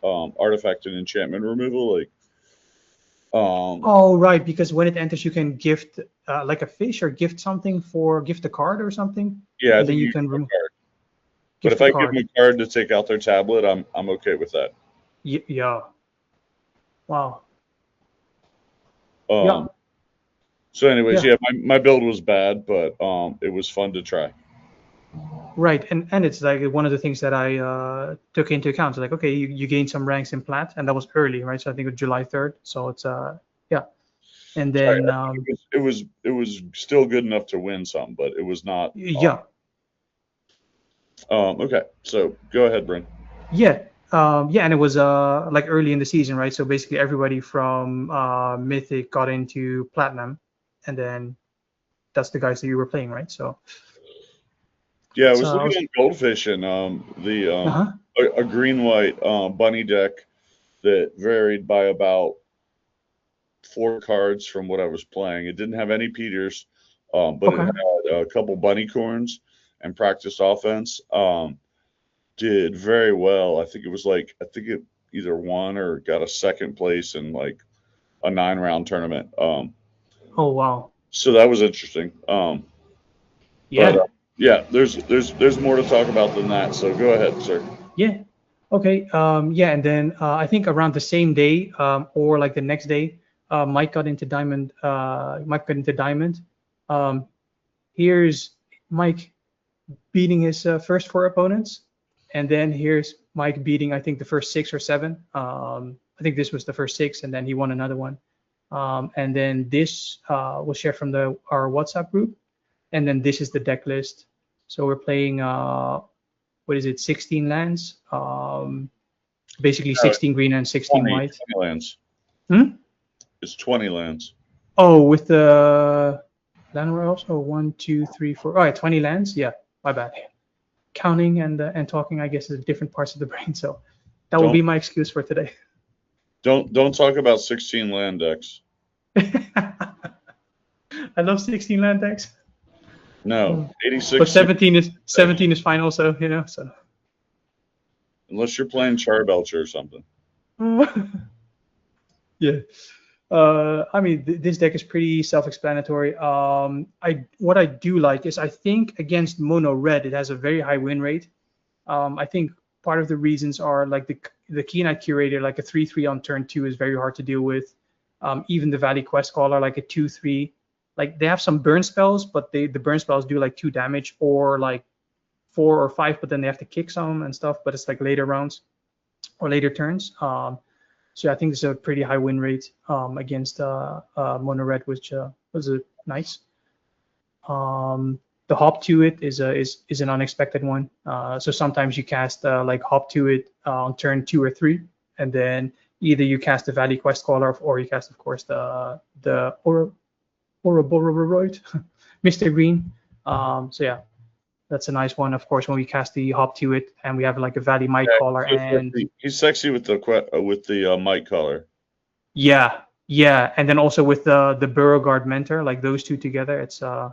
artifact and enchantment removal, like. Oh right, because when it enters, you can gift like a fish or gift a card or something. Yeah, and then you can remove. But if I give them a card to take out their tablet, I'm okay with that. Yeah. Wow. Yeah. So anyways, my build was bad, but it was fun to try. Right, and it's like one of the things that I took into account. So like, okay, you gained some ranks in Plat, and that was early, right? So I think it was July 3rd. So it's and then it was still good enough to win some, but it was not. Okay, so go ahead, Bryn. And it was like early in the season, right? So basically everybody from Mythic got into Platinum, and then that's the guys that you were playing, right? So. Yeah, I was looking at Goldfish and a green-white bunny deck that varied by about 4 cards from what I was playing. It didn't have any Peters, but it had a couple bunny corns and practice offense. Did very well. I think it either won or got a second place in like a 9-round tournament. Oh wow! So that was interesting. Yeah, there's more to talk about than that. So go ahead, sir. Yeah, Okay. Yeah, and then I think around the same day, or like the next day, Mike got into diamond. Mike got into diamond. Um, here's Mike beating his first 4 opponents, and then here's Mike beating, I think, the first 6 or 7. I think this was the first 6, and then he won another one. And then this was shared from our WhatsApp group, and then this is the deck list. So we're playing what is it, 16 lands, basically 16 green and 16 20 white. lands. It's 20 lands. Oh, with the land roll also 1, 2, 3, 4. All right, 20 lands. Yeah, my bad. Counting and talking, I guess, is different parts of the brain. So that will be my excuse for today. Don't talk about 16 land decks. I love 16 land decks. No, 86. But 17 is fine also, you know. So unless you're playing Charbelcher or something. Yeah. I mean, this deck is pretty self-explanatory. What I do like is I think against mono red, it has a very high win rate. I think part of the reasons are like the Key Knight Curator, like a 3/3 on turn 2 is very hard to deal with. Even the Valley Quest Caller, like a 2/3. Like they have some burn spells, but the burn spells do like 2 damage or like 4 or 5, but then they have to kick some and stuff. But it's like later rounds or later turns. So I think it's a pretty high win rate against mono red, which was nice. The hop to it is an unexpected one. So sometimes you cast like hop to it on turn 2 or 3, and then either you cast the Valley Quest Caller or you cast, of course, the Ouroboros, Mr. Green. So yeah, that's a nice one. Of course, when we cast the hop to it, and we have like a Valley Might Caller, and he's sexy with the Might Caller. Yeah, and then also with the Beauregard Mentor, like those two together, it's yeah.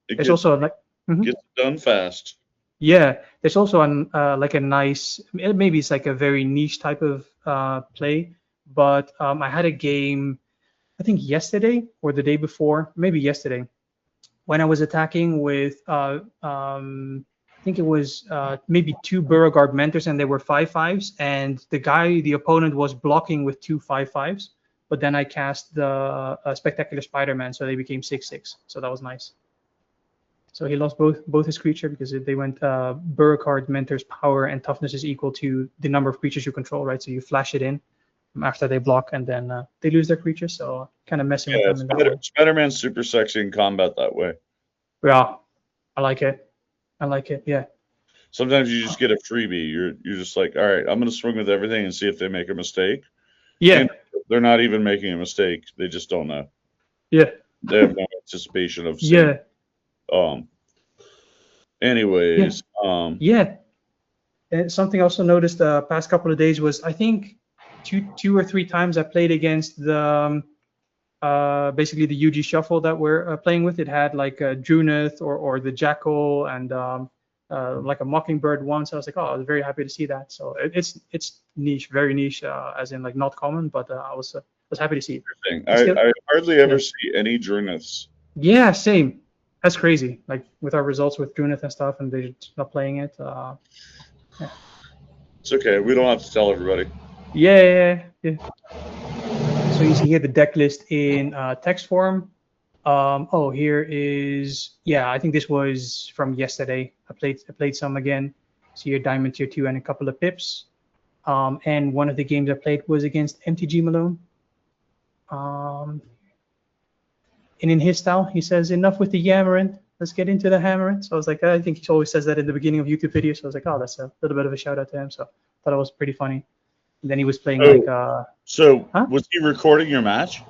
It's also like gets done fast. Yeah, there's also like a nice, maybe it's like a very niche type of play, but I had a game, I think yesterday or the day before, maybe yesterday, when I was attacking with I think it was maybe 2 Beauregard Mentors, and they were 5/5s, and the opponent was blocking with 2 5/5s, but then I cast the Spectacular Spider-Man, so they became 6/6, so that was nice. So he lost both his creature because they went Beauregard Mentor's power and toughness is equal to the number of creatures you control, right? So you flash it in after they block, and then they lose their creature, so kind of messing with them in that way. Spider-Man's super sexy in combat that way. Yeah, I like it, yeah. Sometimes you just get a freebie. You're just like, all right, I'm going to swing with everything and see if they make a mistake. Yeah. And they're not even making a mistake. They just don't know. Yeah. They have no anticipation of seeing. Yeah. Anyways. Yeah. And something I also noticed the past couple of days was I think two or three times I played against the basically the UG Shuffle that we're playing with. It had like a Druneth or the Jackal and like a Mockingbird once. I was like, oh, I was very happy to see that. So it's niche, very niche, as in like not common, but I was happy to see it. I hardly ever see any Druneths. Yeah, same. That's crazy. Like with our results with Druneth and stuff, and they're not playing it. Yeah. It's okay. We don't have to tell everybody. Yeah. So you see here the deck list in text form. Here is, I think this was from yesterday. I played some again. So your Diamond Tier 2 and a couple of pips. And one of the games I played was against MTG Malone. And in his style, he says, enough with the yammering. Let's get into the hammering. So I was like, I think he always says that in the beginning of YouTube videos. So I was like, oh, that's a little bit of a shout out to him. So I thought it was pretty funny. And then he was playing was he recording your match?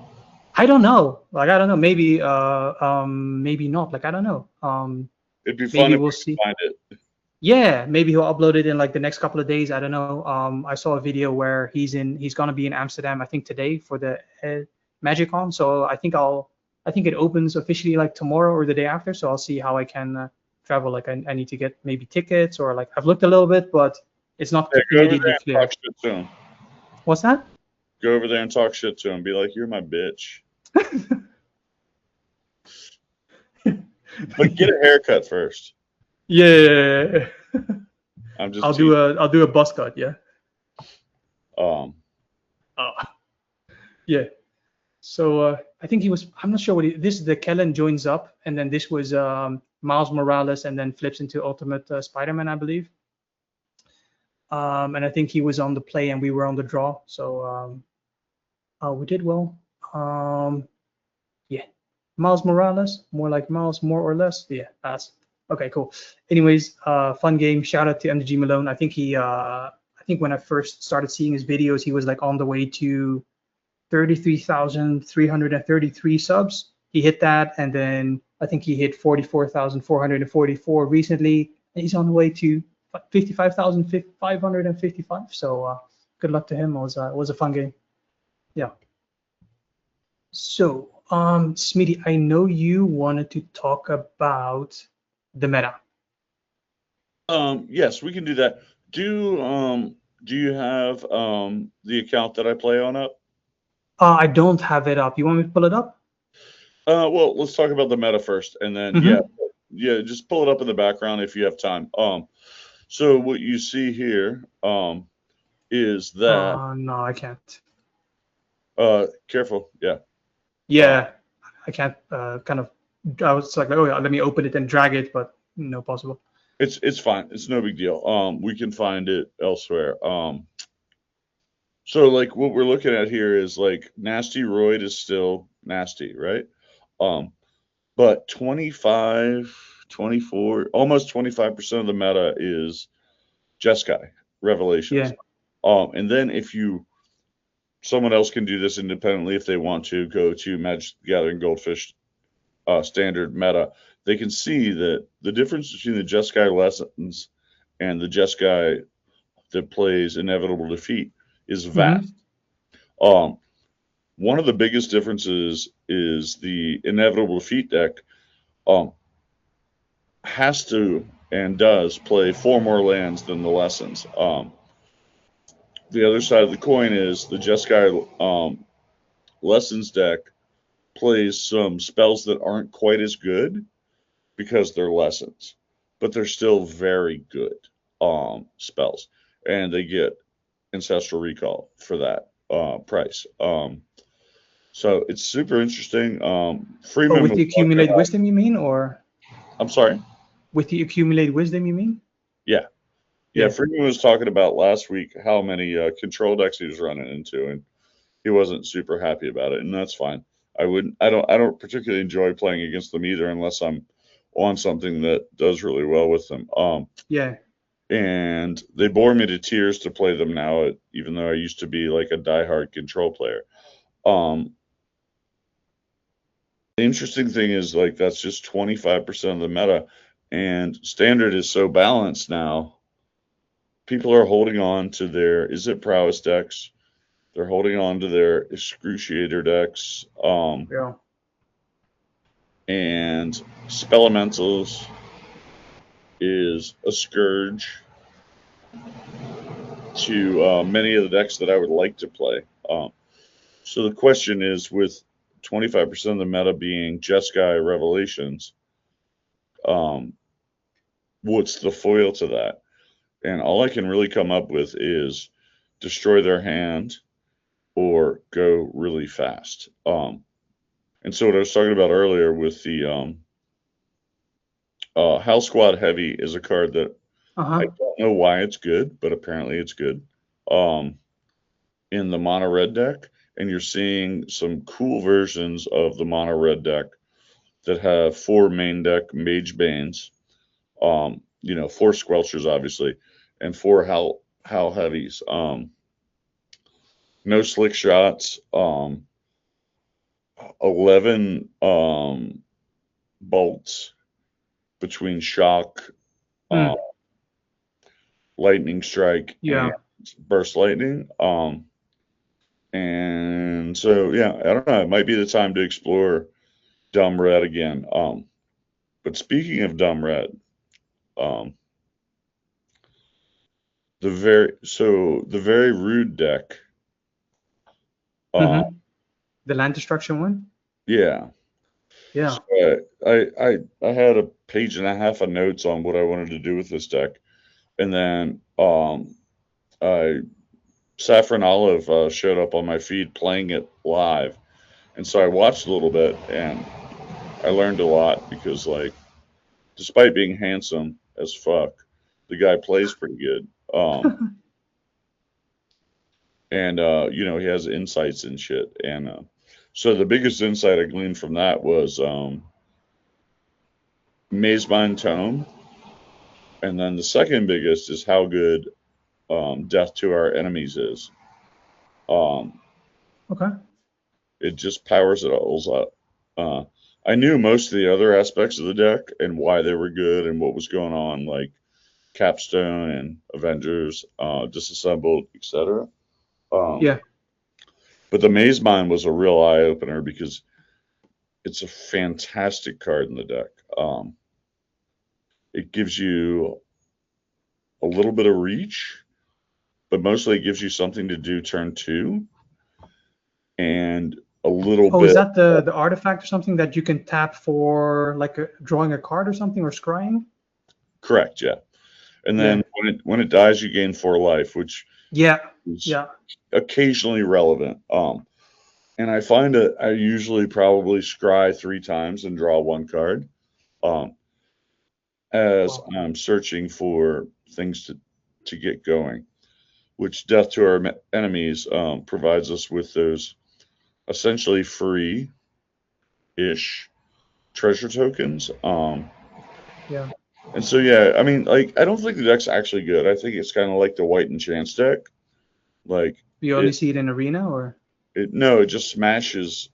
I don't know. Like, I don't know. Maybe maybe not. Like, I don't know. It'd be fun if we'll see. Find it. Yeah, maybe he'll upload it in like the next couple of days. I don't know. I saw a video where he's gonna be in Amsterdam, I think today for the MagicCon. So I think it opens officially like tomorrow or the day after. So I'll see how I can travel. Like I need to get maybe tickets or like I've looked a little bit, but it's not immediately clear. Talk shit to him. What's that? Go over there and talk shit to him. Be like, you're my bitch. But get a haircut first. Yeah. I'm just I'll do a buzz cut. Yeah. um Yeah. So I think he was. I'm not sure what this is. The Kellen joins up, and then this was Miles Morales, and then flips into Ultimate Spider-Man, I believe. And I think he was on the play, and we were on the draw. So we did well. Yeah. Miles Morales, more like Miles, more or less. Yeah, that's okay. Cool. Anyways, fun game. Shout out to MDG Malone. I think I think when I first started seeing his videos, he was like on the way to 33,333 subs. He hit that, and then I think he hit 44,444 recently, and he's on the way to 55,555. So good luck to him. It was a fun game. Yeah. So, Smitty, I know you wanted to talk about the meta. yes, we can do that. Do you have the account that I play on up? I don't have it up. You want me to pull it up? Well, let's talk about the meta first, and then yeah, just pull it up in the background if you have time. So what you see here is that No, I can't. careful, yeah. Yeah, I can't. Kind of. I was like, oh yeah, let me open it and drag it, but no possible. It's fine. It's no big deal. We can find it elsewhere. So like what we're looking at here is like Nasty Roid is still nasty, right? But 25, 24, almost 25% of the meta is Jeskai Revelations. Yeah. And then if someone else can do this independently if they want to go to Magic the Gathering Goldfish standard meta, they can see that the difference between the Jeskai Lessons and the Jeskai that plays Inevitable Defeat is vast. One of the biggest differences is the Inevitable Defeat deck has to and does play 4 more lands than the Lessons. The other side of the coin is the Jeskai Lessons deck plays some spells that aren't quite as good because they're Lessons, but they're still very good spells, and they get Ancestral Recall for that price. So it's super interesting. Freeman with the accumulated wisdom, you mean, or? I'm sorry. With the accumulated wisdom, you mean? Yeah. Freeman was talking about last week how many control decks he was running into, and he wasn't super happy about it, and that's fine. I don't particularly enjoy playing against them either unless I'm on something that does really well with them. Yeah. And they bore me to tears to play them now, even though I used to be like a diehard control player. The interesting thing is like that's just 25% of the meta, and standard is so balanced now. People are holding on to their prowess decks. They're holding on to their excruciator decks. And Spelementals is a scourge to many of the decks that I would like to play. So the question is, with 25% of the meta being Jeskai Revelations, what's the foil to that? And all I can really come up with is destroy their hand or go really fast. And so what I was talking about earlier with the House Squad Heavy is a card that I don't know why it's good, but apparently it's good in the mono red deck. And you're seeing some cool versions of the mono red deck that have 4 main deck Mage Banes, 4 Squelchers, obviously, and 4 Howl Heavies. No Slick Shots, 11 bolts between Shock, Lightning Strike, and Burst Lightning. And so, yeah, I don't know. It might be the time to explore Dumb Red again. But speaking of Dumb Red, the very rude deck. The land destruction one? Yeah. Yeah. So, I had a page and a half of notes on what I wanted to do with this deck. and then Saffron Olive showed up on my feed playing it live, and so I watched a little bit, and I learned a lot because, like, despite being handsome as fuck, the guy plays pretty good. And you know, he has insights and shit. And so the biggest insight I gleaned from that was Maze-Mind Tome, and then the second biggest is how good Death to Our Enemies is. Okay. It just powers it all up. I knew most of the other aspects of the deck and why they were good and what was going on, like Capstone and Avengers, Disassembled, etc. Yeah. But the Maze Mind was a real eye opener because it's a fantastic card in the deck. It gives you a little bit of reach, but mostly it gives you something to do turn 2, and a little bit. Is that the artifact or something that you can tap for, like drawing a card or something, or scrying? Correct, yeah. And then when it dies, you gain 4 life, which is occasionally relevant. And I find that I usually probably scry 3 times and draw 1 card, as I'm searching for things to get going, which Death to Our Enemies provides us with those essentially free-ish treasure tokens. Yeah. And so, yeah, I mean, like, I don't think the deck's actually good. I think it's kind of like the White Enchants deck. Like, you only see it in Arena, or? No, it just smashes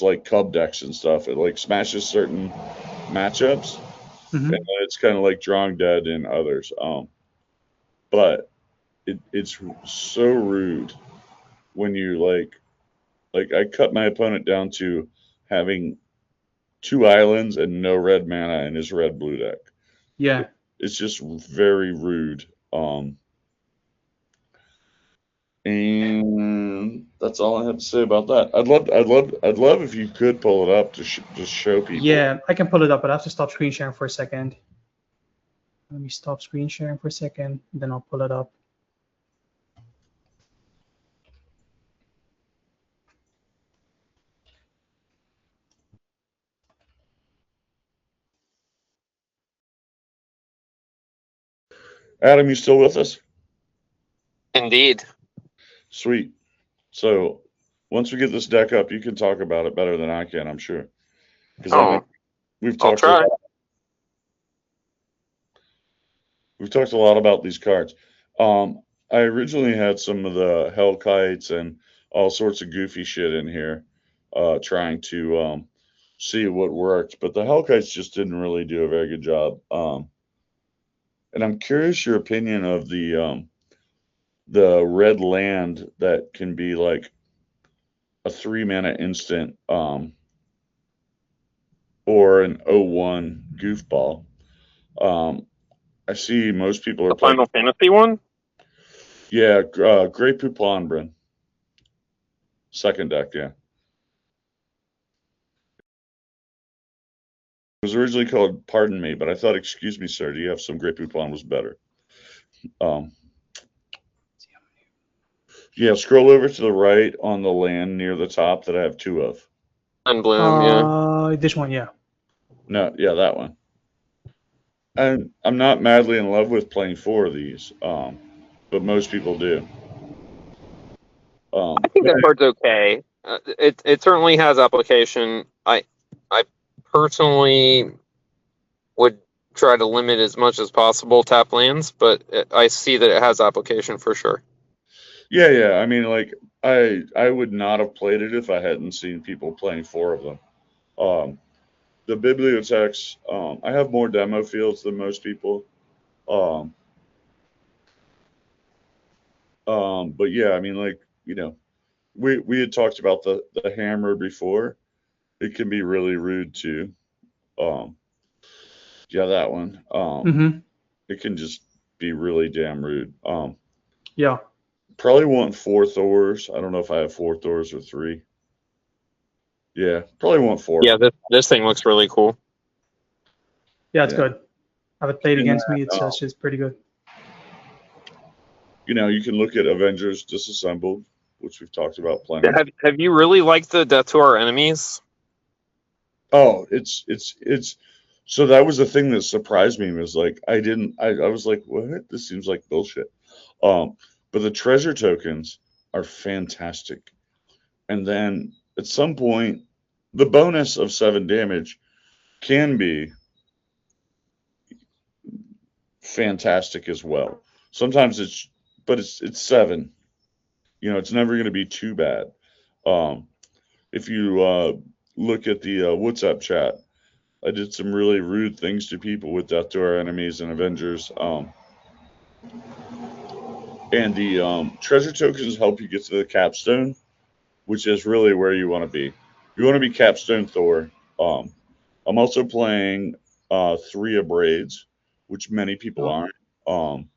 like Cub decks and stuff. It like smashes certain matchups, and then it's kind of like drawing dead in others. But it's so rude when you like I cut my opponent down to having 2 islands and no red mana in his red-blue deck. Yeah. It's just very rude. And that's all I have to say about that. I'd love if you could pull it up to just show people. Yeah, I can pull it up, but I have to stop screen sharing for a second. Let me stop screen sharing for a second, then I'll pull it up. Adam, you still with us? Indeed. Sweet. So once we get this deck up, you can talk about it better than I can, I'm sure. We've talked a lot about these cards. I originally had some of the Hellkites and all sorts of goofy shit in here, trying to see what worked, but the Hellkites just didn't really do a very good job. And I'm curious your opinion of the red land that can be like a 3-mana instant, or an 0/1 goofball. I see most people are playing the Final Fantasy one. Yeah, Grey Poupon, second deck, yeah. It was originally called Pardon Me, but I thought Excuse Me, Sir, do you have some Grey Poupon was better. Yeah, scroll over to the right on the land near the top that I have 2 of. Unbloom, yeah. This one, yeah. No, yeah, that one. And I'm not madly in love with playing 4 of these, but most people do. I think that card's okay. It certainly has application. I personally would try to limit as much as possible tap lands, but I see that it has application for sure. Yeah. I mean, like, I would not have played it if I hadn't seen people playing 4 of them. The bibliotheques, I have more demo fields than most people. But yeah, I mean, like, you know, we had talked about the hammer before. It can be really rude too. Yeah, that one. It can just be really damn rude. Yeah. Probably want 4 Thors. I don't know if I have 4 Thors or 3. Yeah, probably want 4. Yeah, this thing looks really cool. Yeah, it's good. have it played And against me. then, It's just pretty good. You can look at Avengers Disassembled, which we've talked about plenty. Have you really liked the Death to Our Enemies? Oh, it's so that was the thing that surprised me, was like I was like, what? This seems like bullshit. But the treasure tokens are fantastic. And then at some point, the bonus of 7 damage can be fantastic as well. Sometimes it's 7. It's never going to be too bad. If you look at the WhatsApp chat, I did some really rude things to people with Death to Our Enemies and Avengers. And the treasure tokens help you get to the capstone, which is really where you want to be. You want to be capstone Thor. I'm also playing 3 of Braids, which many people aren't.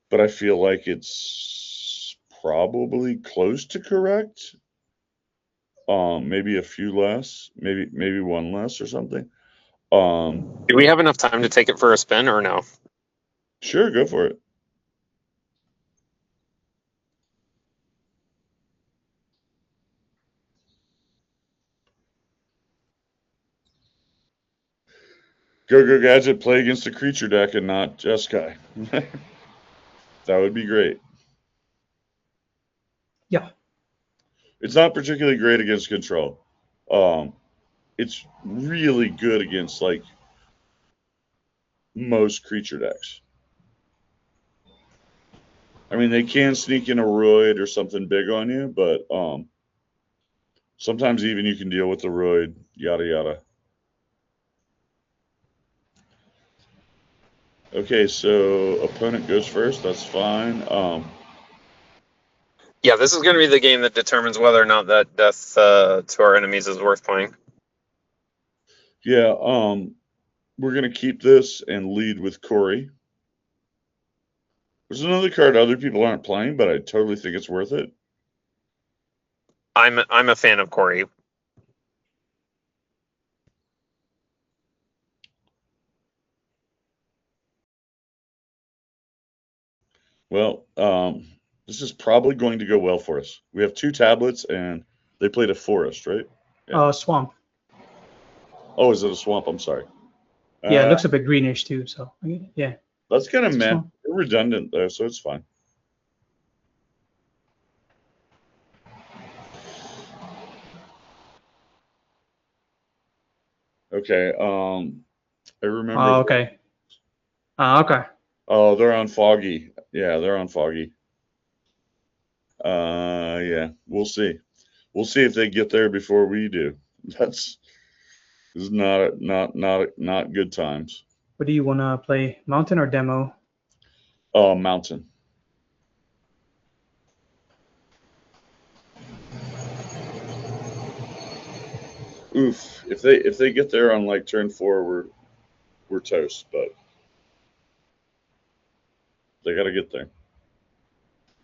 But I feel like it's probably close to correct. Maybe a few less, maybe 1 less or something. Do we have enough time to take it for a spin or no? Sure, go for it. Go Gadget, play against a creature deck and not Jeskai. That would be great. Yeah. It's not particularly great against control. It's really good against like most creature decks. I mean, they can sneak in a Roid or something big on you, but sometimes even you can deal with the Roid, yada yada. Okay, so opponent goes first. That's fine. Yeah, this is going to be the game that determines whether or not that Death to Our Enemies is worth playing. Yeah, we're going to keep this and lead with Corey. There's another card other people aren't playing, but I totally think it's worth it. I'm a fan of Corey. Well, this is probably going to go well for us. We have 2 tablets, and they played a forest, right? Yeah. Swamp. Oh, is it a swamp? I'm sorry. Yeah, it looks a bit greenish too. So yeah. That's kind of meh. Swamp. They're redundant though, so it's fine. Okay. I remember. Oh, okay. Okay. Oh, they're on Foggy. Yeah, they're on Foggy. Yeah, we'll see. We'll see if they get there before we do. This is not good times. What do you want to play? Mountain or demo? Mountain. Oof. If they get there on like turn 4, we're toast, but they got to get there.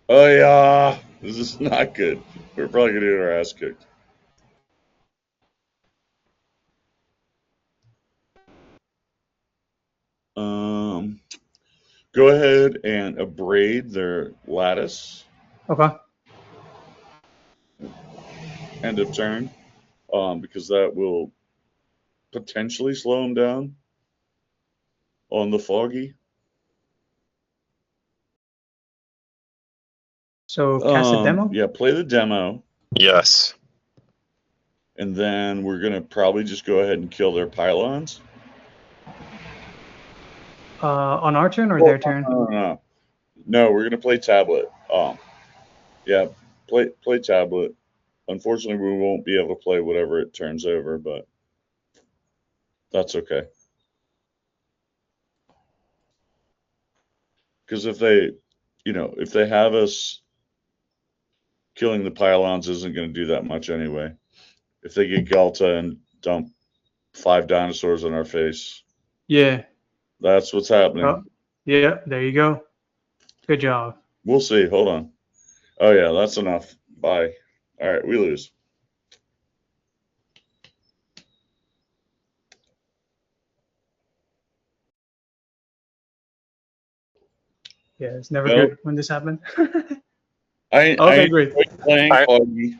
Oh yeah, this is not good. We're probably gonna get our ass kicked. Go ahead and abrade their lattice. Okay. End of turn, because that will potentially slow them down on the Foggy. So cast a demo? Yeah, play the demo. Yes. And then we're going to probably just go ahead and kill their pylons. On our turn or their turn? No, we're going to play tablet. Yeah, play tablet. Unfortunately, we won't be able to play whatever it turns over, but that's okay. Because if they have us, killing the pylons isn't going to do that much anyway. If they get Galta and dump 5 dinosaurs in our face. Yeah. That's what's happening. Oh, yeah, there you go. Good job. We'll see. Hold on. Oh, yeah, that's enough. Bye. All right, we lose. Yeah, it's never Nope. good when this happened. I Okay, great. enjoy playing I- Augie.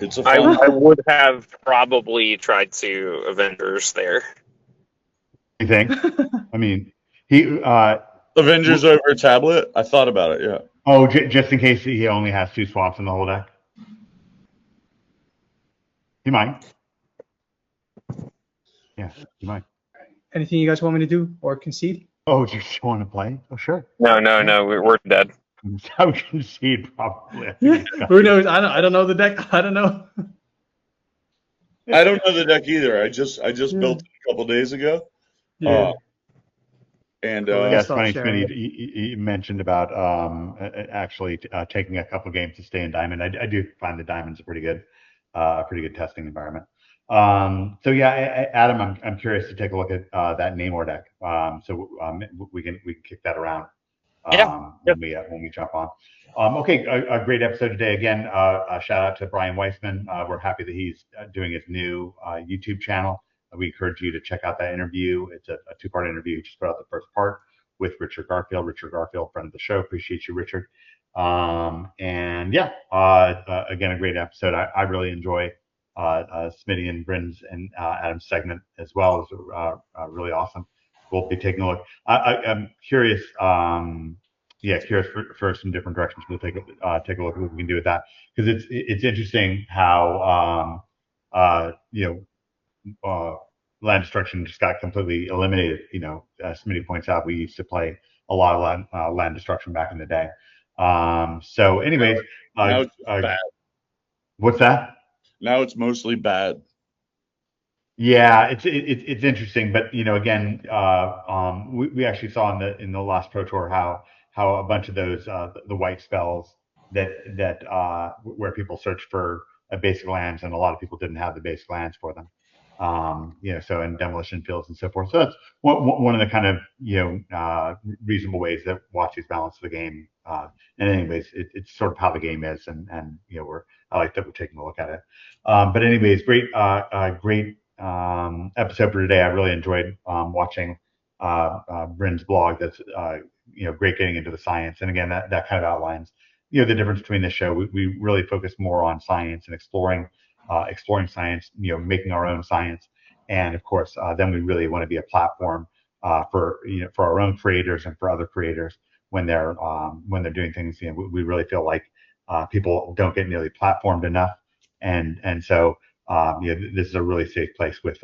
It's a I, fun. I would have probably tried to Avengers there. You think? I mean, he. Avengers over a tablet. I thought about it. Yeah. Oh, just in case he only has 2 swamps in the whole deck. He might. Yeah, he might. Anything you guys want me to do or concede? Oh, do you just want to play? Oh, sure. No, we're dead. I would concede probably. I think he's got- Who knows? I don't know the deck. I don't know. I don't know the deck either. I just Yeah. built it a couple days ago. Yeah. And Cool, Yeah, yeah. it's Stop funny, sharing Smitty. You mentioned about actually taking a couple games to stay in Diamond. I do find the Diamond's a pretty good testing environment. So yeah, Adam, I'm curious to take a look at that Namor deck. So we can kick that around Yeah. when we jump on. Okay, a great episode today. Again, a shout out to Brian Weissman. We're happy that he's doing his new YouTube channel. We encourage you to check out that interview. It's a 2-part interview. He just put out the first part with Richard Garfield. Richard Garfield, friend of the show. Appreciate you, Richard. And yeah, again, a great episode. I really enjoy Smitty and Bryn's and Adam's segment as well. It was really awesome. We'll be taking a look. I'm curious. Curious for some different directions. We'll take a look at what we can do with that, because it's interesting how land destruction just got completely eliminated. As Smitty points out, we used to play a lot of land destruction back in the day. So anyways, now it's bad. What's that? Now it's mostly bad. Yeah, it's interesting, but again, we actually saw in the last Pro Tour how a bunch of those the white spells that where people search for basic lands, and a lot of people didn't have the basic lands for them. So in demolition fields and so forth. So that's one of the kind of reasonable ways that WotC's balance the game. And anyways, it's sort of how the game is, and I like that we're taking a look at it. But anyways, great episode for today. I really enjoyed watching Bryn's blog. That's great getting into the science, and again that kind of outlines the difference between the show. We really focus more on science and exploring science, making our own science, and of course then we really want to be a platform for our own creators and for other creators when they're doing things. We really feel like people don't get nearly platformed enough, and so this is a really safe place with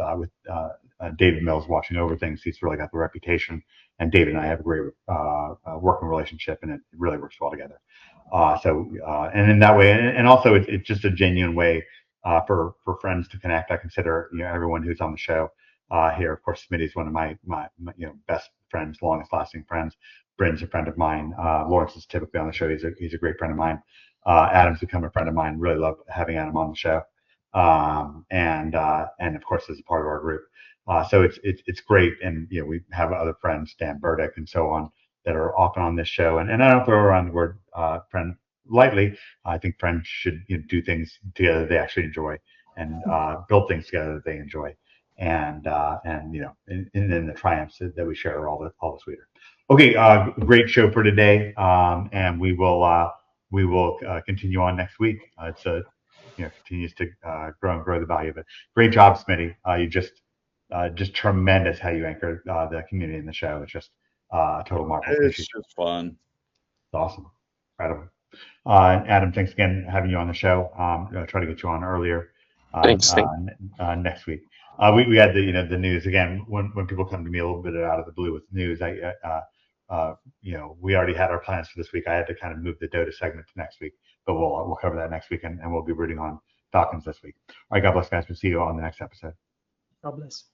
David Mills watching over things. He's really got the reputation, and David and I have a great working relationship, and it really works well together. And in that way, and also it's just a genuine way for friends to connect. I consider everyone who's on the show here. Of course, Smitty's one of my best friends, longest lasting friends. Bryn's a friend of mine. Lawrence is typically on the show. He's a great friend of mine. Adam's become a friend of mine. Really love having Adam on the show. And of course is a part of our group. So it's great. And we have other friends, Dan Burdick and so on, that are often on this show. And I don't throw around the word friend lightly. I think friends should do things together that they actually enjoy, and build things together that they enjoy. And then the triumphs that we share are all the sweeter. Okay, great show for today. And we will continue on next week. It's a continues to grow the value of it. Great job, Smitty. You just tremendous how you anchor the community in the show. It's just total marvel. It's just fun. It's awesome, incredible. Adam, thanks again for having you on the show. I'll try to get you on earlier. Thanks. Next week. We had the news again. When people come to me a little bit out of the blue with news, we already had our plans for this week. I had to kind of move the Dota segment to next week, but we'll cover that next week, and we'll be rooting on Falcons this week. All right, God bless, guys. We'll see you on the next episode. God bless.